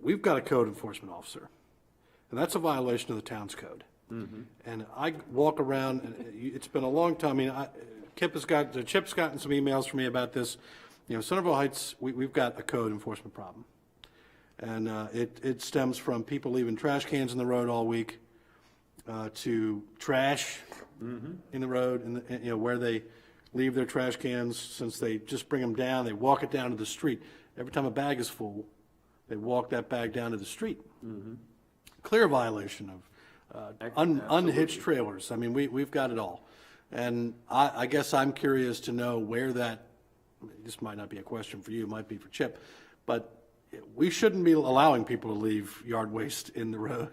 We've got a code enforcement officer, and that's a violation of the town's code. And I walk around, and it's been a long time. I mean, Chip's gotten some emails from me about this. You know, Centerville Heights, we've got a code enforcement problem. And it stems from people leaving trash cans in the road all week to trash in the road, and you know, where they leave their trash cans, since they just bring them down, they walk it down to the street. Every time a bag is full, they walk that bag down to the street. Clear violation of unhitched trailers. I mean, we've got it all. And I guess I'm curious to know where this might not be a question for you, it might be for Chip, but we shouldn't be allowing people to leave yard waste in the road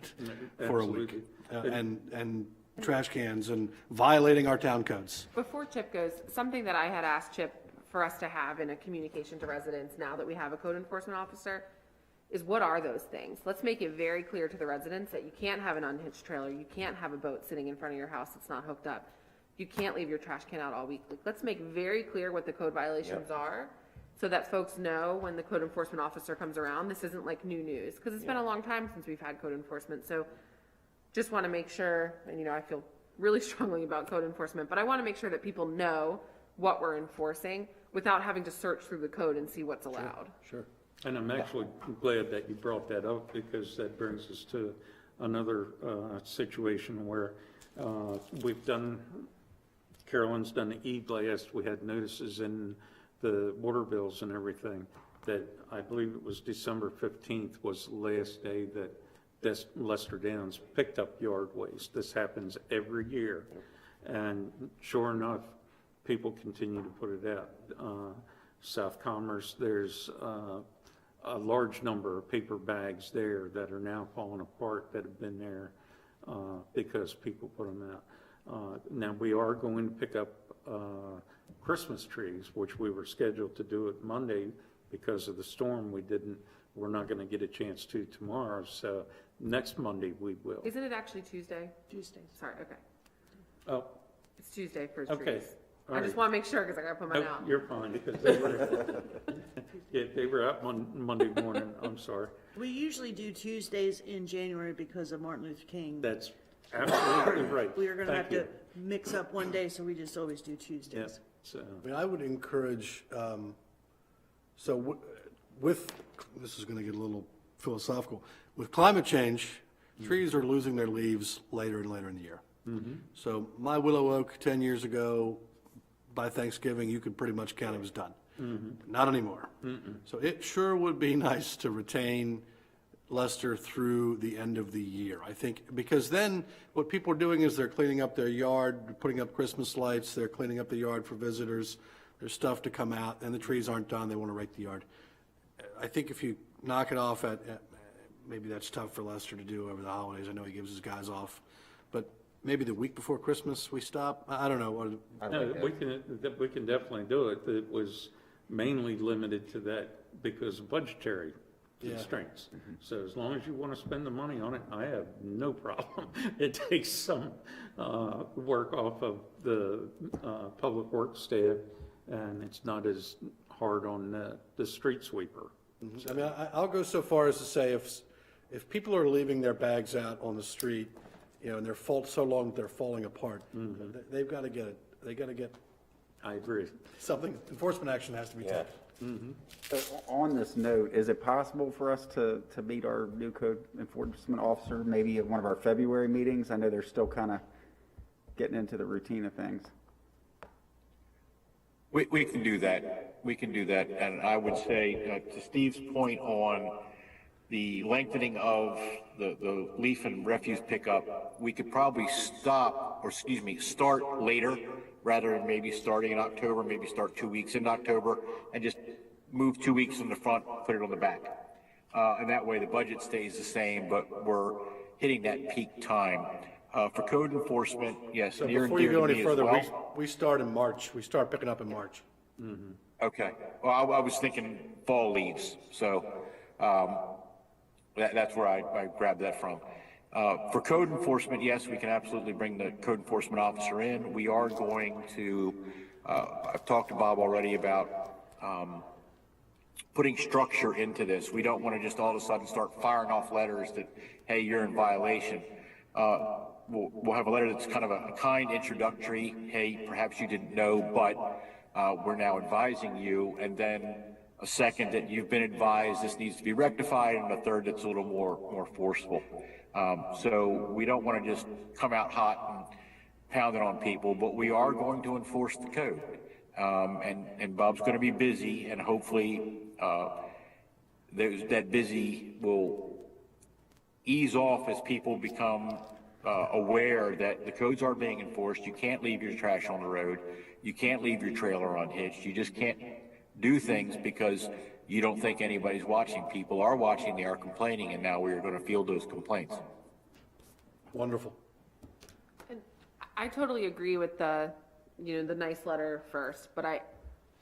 for a week. And trash cans and violating our town codes. Before Chip goes, something that I had asked Chip for us to have in a communication to residents now that we have a code enforcement officer is, what are those things? Let's make it very clear to the residents that you can't have an unhitched trailer, you can't have a boat sitting in front of your house that's not hooked up, you can't leave your trash can out all week. Let's make very clear what the code violations are, so that folks know when the code enforcement officer comes around, this isn't like new news, because it's been a long time since we've had code enforcement. So just want to make sure, and you know, I feel really strongly about code enforcement, but I want to make sure that people know what we're enforcing without having to search through the code and see what's allowed. Sure. And I'm actually glad that you brought that up, because that brings us to another situation where Carolyn's done the e-blast. We had notices in the water bills and everything that I believe it was December 15th was the last day that Lester Downs picked up yard waste. This happens every year. And sure enough, people continue to put it out. South Commerce, there's a large number of paper bags there that are now falling apart that have been there because people put them out. Now, we are going to pick up Christmas trees, which we were scheduled to do it Monday. Because of the storm, we're not going to get a chance to tomorrow, so next Monday we will. Isn't it actually Tuesday? Tuesdays. Sorry, okay. Oh, It's Tuesday for okay. trees. All I just right. want to make sure because I got to put mine Oh, out. you're fine, because they were, yeah, they were up Monday morning, I'm sorry. We usually do Tuesdays in January because of Martin Luther King. That's absolutely right. We are going to have Thank to mix up one day, so we just always do Tuesdays. you. Yeah, so, I mean, I would encourage, with, this is going to get a little philosophical, with climate change, trees are losing their leaves later and later in the year. So my willow oak 10 years ago, by Thanksgiving, you could pretty much count it was done. Not anymore. So it sure would be nice to retain Lester through the end of the year, I think, because then what people are doing is they're cleaning up their yard, putting up Christmas lights, they're cleaning up the yard for visitors, there's stuff to come out, and the trees aren't done, they want to rake the yard. I think if you knock it off at maybe that's tough for Lester to do over the holidays, I know he gives his guys off, but maybe the week before Christmas we stop, I don't know. no, we can definitely do it. It was mainly limited to that because of budgetary constraints. So as long as you want to spend the money on it, I have no problem. It takes some work off of the public works staff, and it's not as hard on the street sweeper. I mean, I'll go so far as to say if people are leaving their bags out on the street, and they're so long that they're falling apart, they've got to get it. They got to get I agree. something. Enforcement action has to be taken. So on this note, is it possible for us to meet our new code enforcement officer maybe at one of our February meetings? I know they're still kind of getting into the routine of things. We can do that. We can do that. And I would say, to Steve's point on the lengthening of the leaf and refuse pickup, we could probably start later rather than maybe starting in October, maybe start 2 weeks in October and just move 2 weeks in the front, put it on the back. And that way the budget stays the same, but we're hitting that peak time. For code enforcement, yes, So near and before you dear go to any me as further, well. we start in March. We start picking up in March. Okay. Well, I was thinking fall leaves, so that's where I grabbed that from. For code enforcement, yes, we can absolutely bring the code enforcement officer in. We are going to, I've talked to Bob already about putting structure into this. We don't want to just all of a sudden start firing off letters that, hey, you're in violation. We'll have a letter that's kind of a kind introductory, hey, perhaps you didn't know, but we're now advising you, and then a second that you've been advised this needs to be rectified, and a third that's a little more forceful. So we don't want to just come out hot and pound it on people, but we are going to enforce the code. And Bob's going to be busy, and hopefully that busy will ease off as people become aware that the codes are being enforced. You can't leave your trash on the road. You can't leave your trailer unhitched. You just can't do things because you don't think anybody's watching. People are watching, they are complaining, and now we are going to field those complaints. Wonderful. And I totally agree with the nice letter first, but I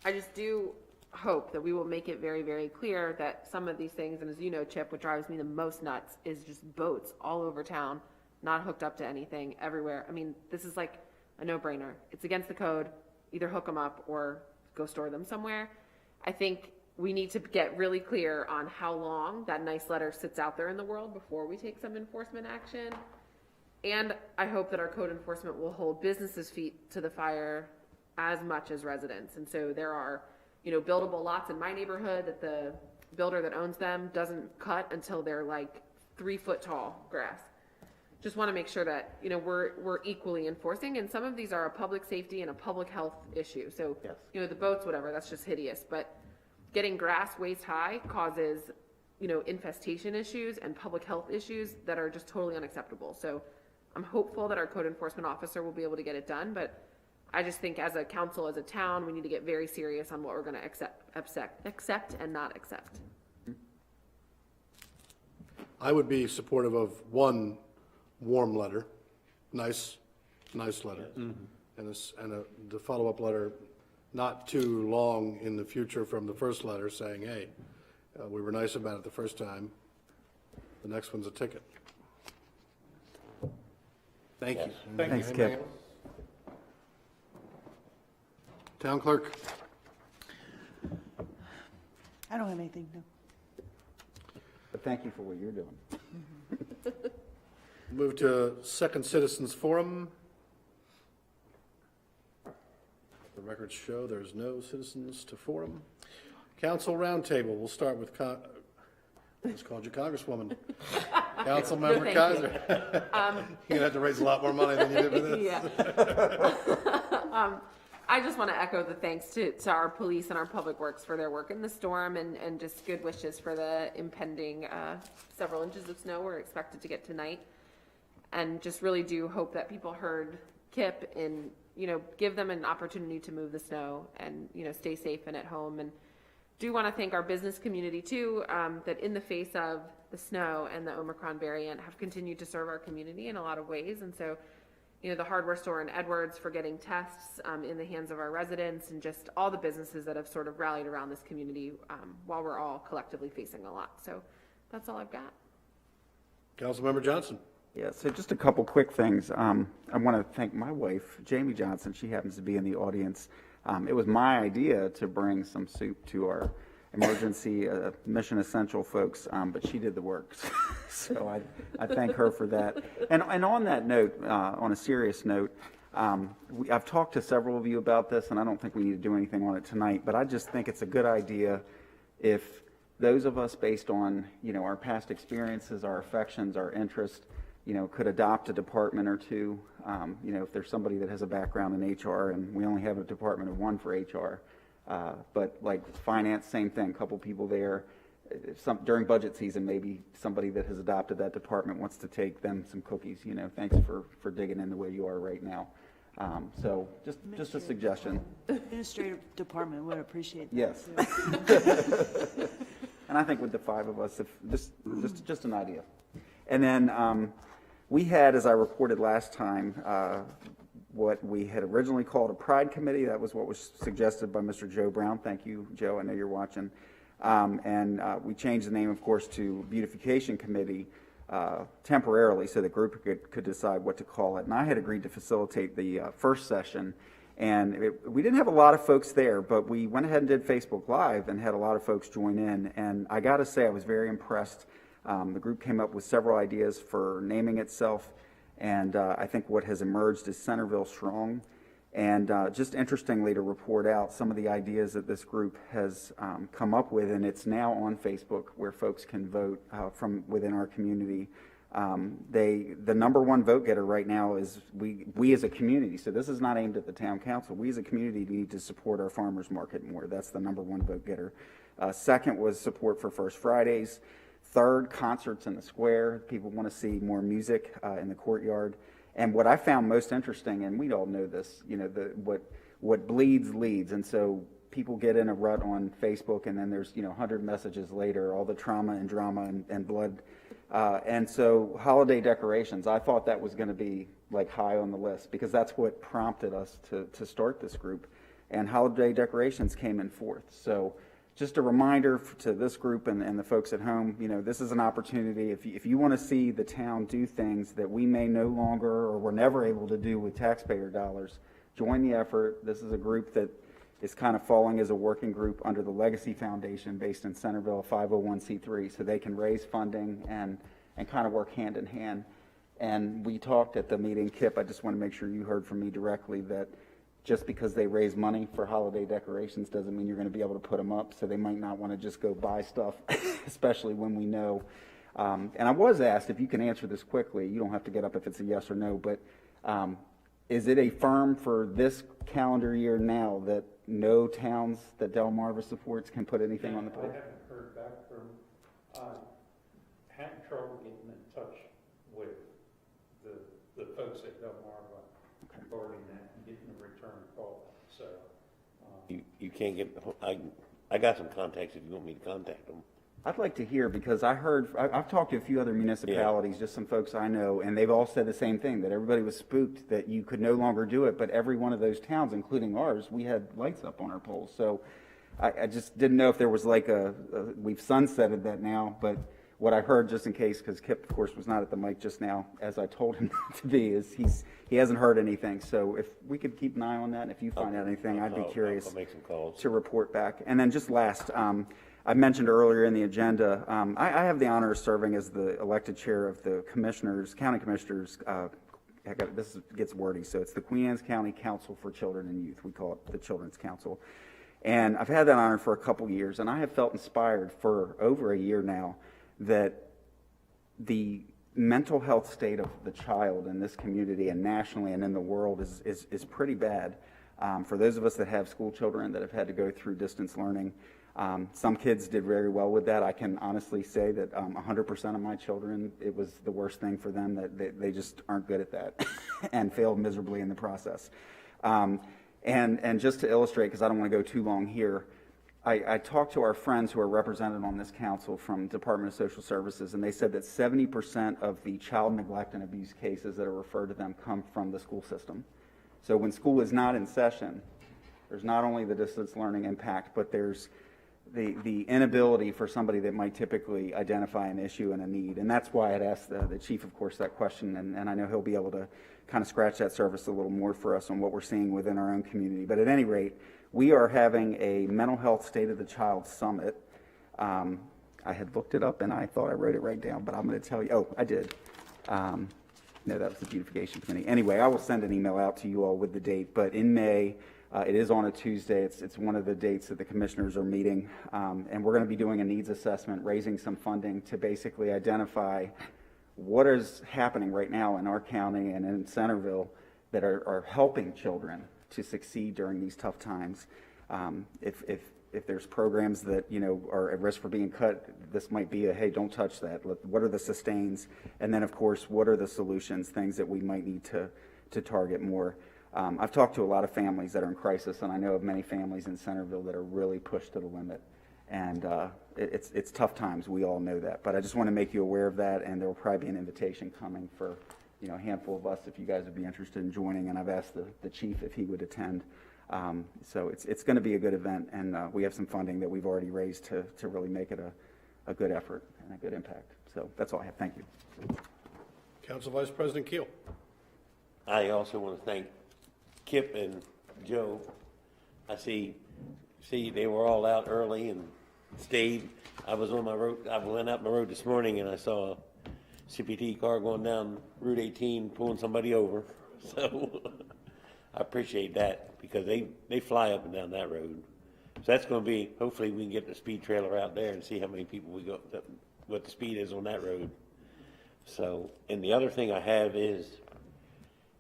just do hope that we will make it very, very clear that some of these things, and as you know, Chip, what drives me the most nuts is just boats all over town, not hooked up to anything everywhere. I mean, this is like a no-brainer. It's against the code. Either hook them up or go store them somewhere. I think we need to get really clear on how long that nice letter sits out there in the world before we take some enforcement action. And I hope that our code enforcement will hold businesses' feet to the fire as much as residents. And so there are, buildable lots in my neighborhood that the builder that owns them doesn't cut until they're like 3 foot tall grass. Just want to make sure that, we're equally enforcing, and some of these are a public safety and a public health issue. So, Yes. The boats, whatever, that's just hideous. But getting grass waist high causes, infestation issues and public health issues that are just totally unacceptable. So I'm hopeful that our code enforcement officer will be able to get it done, but I just think as a council, as a town, we need to get very serious on what we're going to accept and not accept. I would be supportive of one warm letter, nice letter, and the follow-up letter, not too long in the future from the first letter saying, hey, we were nice about it the first time. The next one's a ticket. Thank you. Thanks, Kip. Town clerk. I don't have anything, no. But thank you for what you're doing. Move to second citizens forum. The records show there's no citizens to forum. Council roundtable. We'll start with, I just called you Congresswoman. Councilmember No, Kaiser. You're gonna have to raise a lot more money than you did for this. Yeah. I just want to echo the thanks to our police and our public works for their work in the storm and just good wishes for the impending several inches of snow we're expected to get tonight. And just really do hope that people heard Kip and, give them an opportunity to move the snow and, stay safe and at home. And do want to thank our business community too, that in the face of the snow and the Omicron variant have continued to serve our community in a lot of ways. And so, the hardware store in Edwards for getting tests in the hands of our residents, and just all the businesses that have sort of rallied around this community while we're all collectively facing a lot. So that's all I've got. Councilmember Johnson. Yeah, so just a couple quick things. I want to thank my wife, Jamie Johnson. She happens to be in the audience. It was my idea to bring some soup to our emergency mission essential folks, but she did the work. So I thank her for that. And on that note, on a serious note, I've talked to several of you about this, and I don't think we need to do anything on it tonight, but I just think it's a good idea if those of us, based on, our past experiences, our affections, our interests, could adopt a department or two. If there's somebody that has a background in HR, and we only have a department of one for HR, but like finance, same thing, couple people there. During budget season, maybe somebody that has adopted that department wants to take them some cookies. Thanks for digging in the way you are right now. So just a suggestion. Administrative department would appreciate that. Yes. And I think with the five of us, if just an idea. And then we had, as I reported last time, what we had originally called a Pride Committee. That was what was suggested by Mr. Joe Brown. Thank you, Joe. I know you're watching. And we changed the name, of course, to Beautification Committee temporarily so the group could decide what to call it. And I had agreed to facilitate the first session. And we didn't have a lot of folks there, but we went ahead and did Facebook Live and had a lot of folks join in. And I got to say, I was very impressed. The group came up with several ideas for naming itself. And I think what has emerged is Centerville Strong. And just interestingly to report out some of the ideas that this group has come up with, and it's now on Facebook where folks can vote from within our community. The number one vote getter right now is we as a community. So this is not aimed at the town council. We as a community need to support our farmers market more. That's the number one vote getter. Second was support for First Fridays. Third, concerts in the square. People want to see more music in the courtyard. And what I found most interesting, and we all know this, what bleeds leads. And so people get in a rut on Facebook, and then there's 100 messages later, all the trauma and drama and blood. And so holiday decorations, I thought that was going to be like high on the list because that's what prompted us to start this group. And holiday decorations came in fourth. So just a reminder to this group and the folks at home, this is an opportunity. If you want to see the town do things that we may no longer or were never able to do with taxpayer dollars, join the effort. This is a group that is kind of falling as a working group under the Legacy Foundation based in Centerville, 501c3, so they can raise funding and kind of work hand in hand. And we talked at the meeting, Kip, I just want to make sure you heard from me directly that just because they raise money for holiday decorations doesn't mean you're going to be able to put them up. So they might not want to just go buy stuff, especially when we know. And I was asked if you can answer this quickly. You don't have to get up if it's a yes or no, but is it a firm for this calendar year now that no towns that Delmarva supports can put anything on the plate? I haven't heard back from, had trouble getting in touch with the folks at Delmarva regarding that and getting a return call. So you can't get, I got some contacts if you want me to contact them. I'd like to hear, because I've talked to a few other municipalities, just some folks I know, and they've all said the same thing, that everybody was spooked that you could no longer do it, but every one of those towns, including ours, we had lights up on our poles. So I just didn't know if there was like we've sunsetted that now, but what I heard, just in case, because Kip, of course, was not at the mic just now, as I told him not to be, is he hasn't heard anything. So if we could keep an eye on that, and if you find out anything, I'd be curious I'll make some calls to report back. And then just last, I mentioned earlier in the agenda, I have the honor of serving as the elected chair of the commissioners, county commissioners, this gets wordy, so it's the Queen Anne's County Council for Children and Youth. We call it the Children's Council. And I've had that honor for a couple years, and I have felt inspired for over a year now that the mental health state of the child in this community and nationally and in the world is pretty bad. For those of us that have school children that have had to go through distance learning, some kids did very well with that. I can honestly say that 100% of my children, it was the worst thing for them, that they just aren't good at that and failed miserably in the process. And just to illustrate, because I don't want to go too long here, I talked to our friends who are represented on this council from Department of Social Services, and they said that 70% of the child neglect and abuse cases that are referred to them come from the school system. So when school is not in session, there's not only the distance learning impact, but there's the inability for somebody that might typically identify an issue and a need. And that's why I'd asked the chief, of course, that question, and I know he'll be able to kind of scratch that surface a little more for us on what we're seeing within our own community. But at any rate, we are having a mental health state of the child summit. I had looked it up and I thought I wrote it right down, but I'm going to tell you, oh, I did. No, that was the beautification committee. Anyway, I will send an email out to you all with the date, but in May, it is on a Tuesday. It's one of the dates that the commissioners are meeting, and we're going to be doing a needs assessment, raising some funding to basically identify what is happening right now in our county and in Centerville that are helping children to succeed during these tough times. If there's programs that are at risk for being cut, this might be a hey, don't touch that. What are the sustains, and then of course, what are the solutions? Things that we might need to target more. I've talked to a lot of families that are in crisis, and I know of many families in Centerville that are really pushed to the limit. And it's tough times. We all know that. But I just want to make you aware of that, and there will probably be an invitation coming for a handful of us if you guys would be interested in joining. And I've asked the chief if he would attend. So it's going to be a good event, and we have some funding that we've already raised to really make it a good effort and a good impact. So that's all I have. Thank you. Council Vice President Keel. I also want to thank Kip and Joe. I see they were all out early and stayed. I was on my road. I went out my road this morning and I saw a CPT car going down Route 18 pulling somebody over. So I appreciate that because they fly up and down that road. So that's going to be, hopefully we can get the speed trailer out there and see how many people we go, what the speed is on that road. So, and the other thing I have is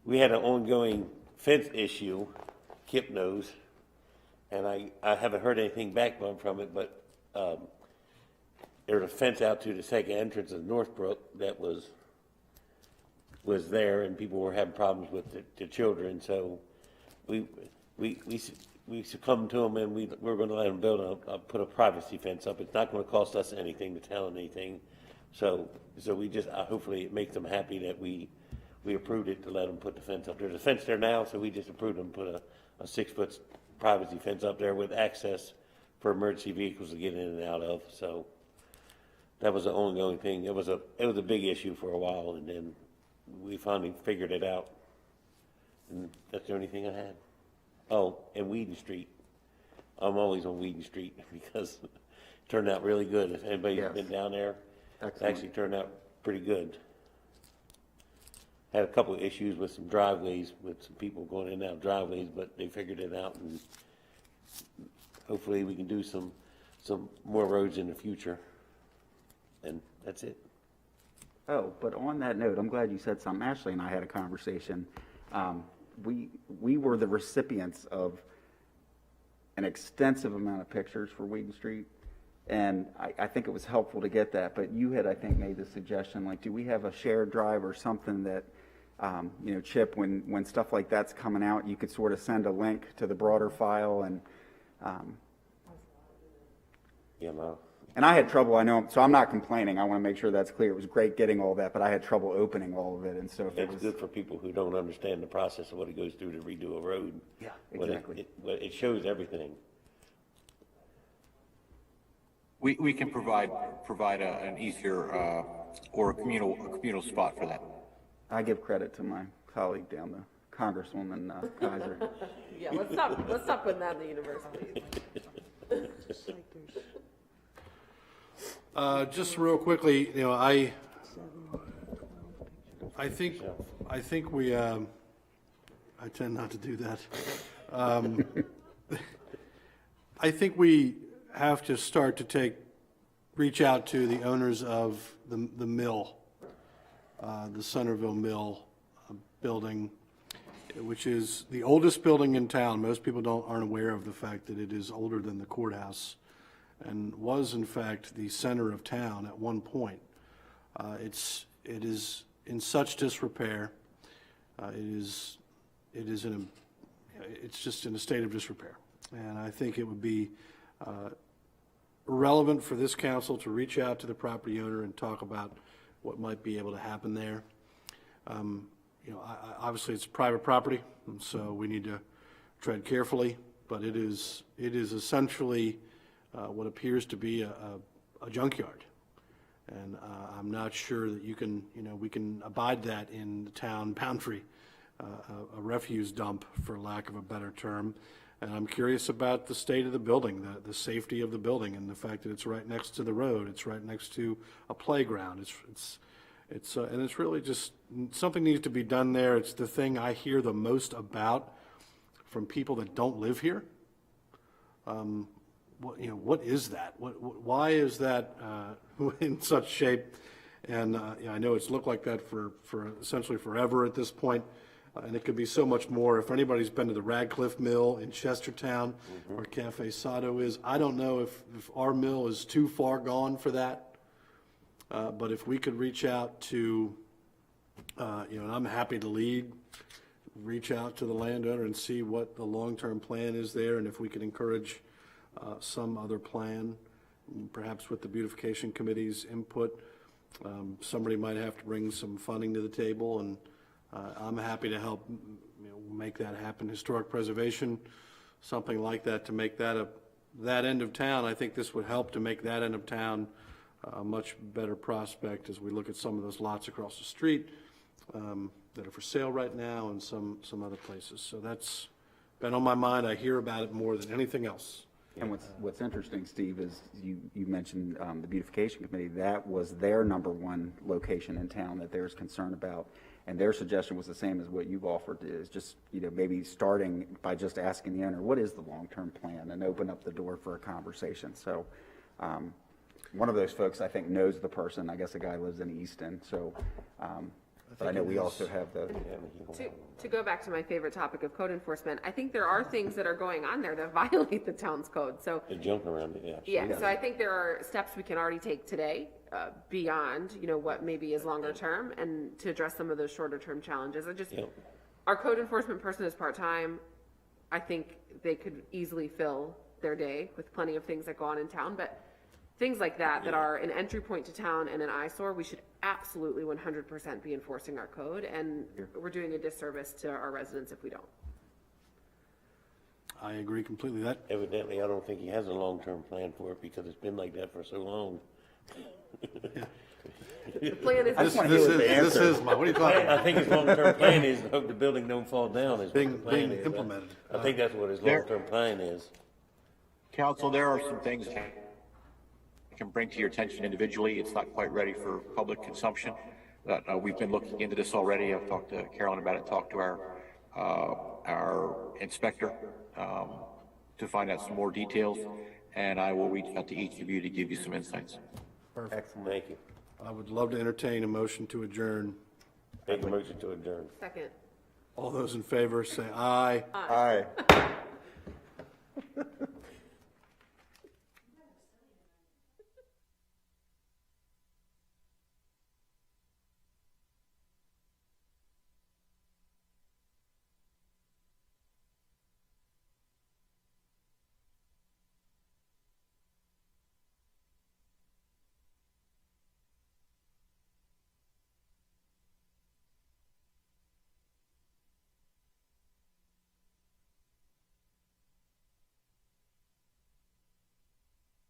we had an ongoing fence issue, Kip knows, and I haven't heard anything back from it, but there's a fence out to the second entrance of Northbrook that was there, and people were having problems with the children, so we succumbed to them, and we're going to let them build put a privacy fence up. It's not going to cost us anything, the town, anything, so we just hopefully it makes them happy that we approved it to let them put the fence up. There's a fence there now, so we just approved them to put a 6-foot privacy fence up there with access for emergency vehicles to get in and out of. So that was an ongoing thing. It was a big issue for a while, and then we finally figured it out. And that's the only thing I had. Oh, and Whedon Street. I'm always on Whedon Street because it turned out really good. If anybody's been down there, it actually turned out pretty good. Had a couple of issues with some driveways, with some people going in and out of driveways, but they figured it out, and hopefully we can do some more roads in the future. And that's it. Oh, but on that note, I'm glad you said something. Ashley and I had a conversation. We were the recipients of an extensive amount of pictures for Whedon Street, and I think it was helpful to get that. But you had, I think, made the suggestion, like, do we have a shared drive or something that, Chip, when stuff like that's coming out, you could sort of send a link to the broader file and. And I had trouble, I know, so I'm not complaining, I want to make sure that's clear. It was great getting all that, but I had trouble opening all of it, and so if it It's was. good for people who don't understand the process of what it goes through to redo a road. Yeah, But exactly. it shows everything. We can provide an easier, or a communal spot for that. I give credit to my colleague down the Congresswoman Kaiser. Yeah, let's stop putting that in the universe, please. Just real quickly, you know, I think we, I tend not to do that. I think we have to start to reach out to the owners of the mill, the Centerville Mill building, which is the oldest building in town. Most people aren't aware of the fact that it is older than the courthouse and was in fact the center of town at one point. It is in such disrepair. It's just in a state of disrepair. And I think it would be relevant for this council to reach out to the property owner and talk about what might be able to happen there. You know, obviously it's private property, and so we need to tread carefully, but it is essentially what appears to be a junkyard. And I'm not sure that we can abide that in the town boundary, a refuse dump, for lack of a better term. And I'm curious about the state of the building, the safety of the building, and the fact that it's right next to the road. It's right next to a playground. And it's really just, something needs to be done there. It's the thing I hear the most about from people that don't live here. What is that? Why is that in such shape? And I know it's looked like that for essentially forever at this point. And it could be so much more. If anybody's been to the Radcliffe Mill in Chestertown, where Cafe Sado is, I don't know if our mill is too far gone for that. But if we could reach out to, and I'm happy to reach out to the landowner and see what the long-term plan is there, and if we could encourage some other plan, perhaps with the beautification committee's input. Somebody might have to bring some funding to the table, and I'm happy to help make that happen. Historic preservation, something like that, to make that that end of town. I think this would help to make that end of town a much better prospect as we look at some of those lots across the street that are for sale right now, and some other places. So that's been on my mind. I hear about it more than anything else. And what's interesting, Steve, is you mentioned the beautification committee. That was their #1 location in town that there was concern about, and their suggestion was the same as what you've offered, is just maybe starting by just asking the owner, what is the long-term plan, and open up the door for a conversation. So one of those folks I think knows the person. I guess the guy lives in Easton, so but I know we also have the. To go back to my favorite topic of code enforcement, I think there are things that are going on there that violate the town's code. So They jump around it, yeah. yeah, so I think there are steps we can already take today beyond, what maybe is longer term, and to address some of those shorter term challenges. Our code enforcement person is part-time. I think they could easily fill their day with plenty of things that go on in town, but things like that are an entry point to town and an eyesore, we should absolutely 100% be enforcing our code, and we're doing a disservice to our residents if we don't. I agree completely. Evidently, I don't think he has a long-term plan for it, because it's been like that for so long. The plan is This is what are you talking about? I think his long-term plan is to hope the building don't fall down, is what the Being plan is. implemented. I think that's what his long-term plan is. Council, there are some things I can bring to your attention individually. It's not quite ready for public consumption. We've been looking into this already. I've talked to Carolyn about it, talked to our inspector to find out some more details, and I will reach out to each of you to give you some insights. Perfect. Excellent. Thank you. I would love to entertain a motion to adjourn. Make a motion to adjourn. second. All those in favor say aye. Aye.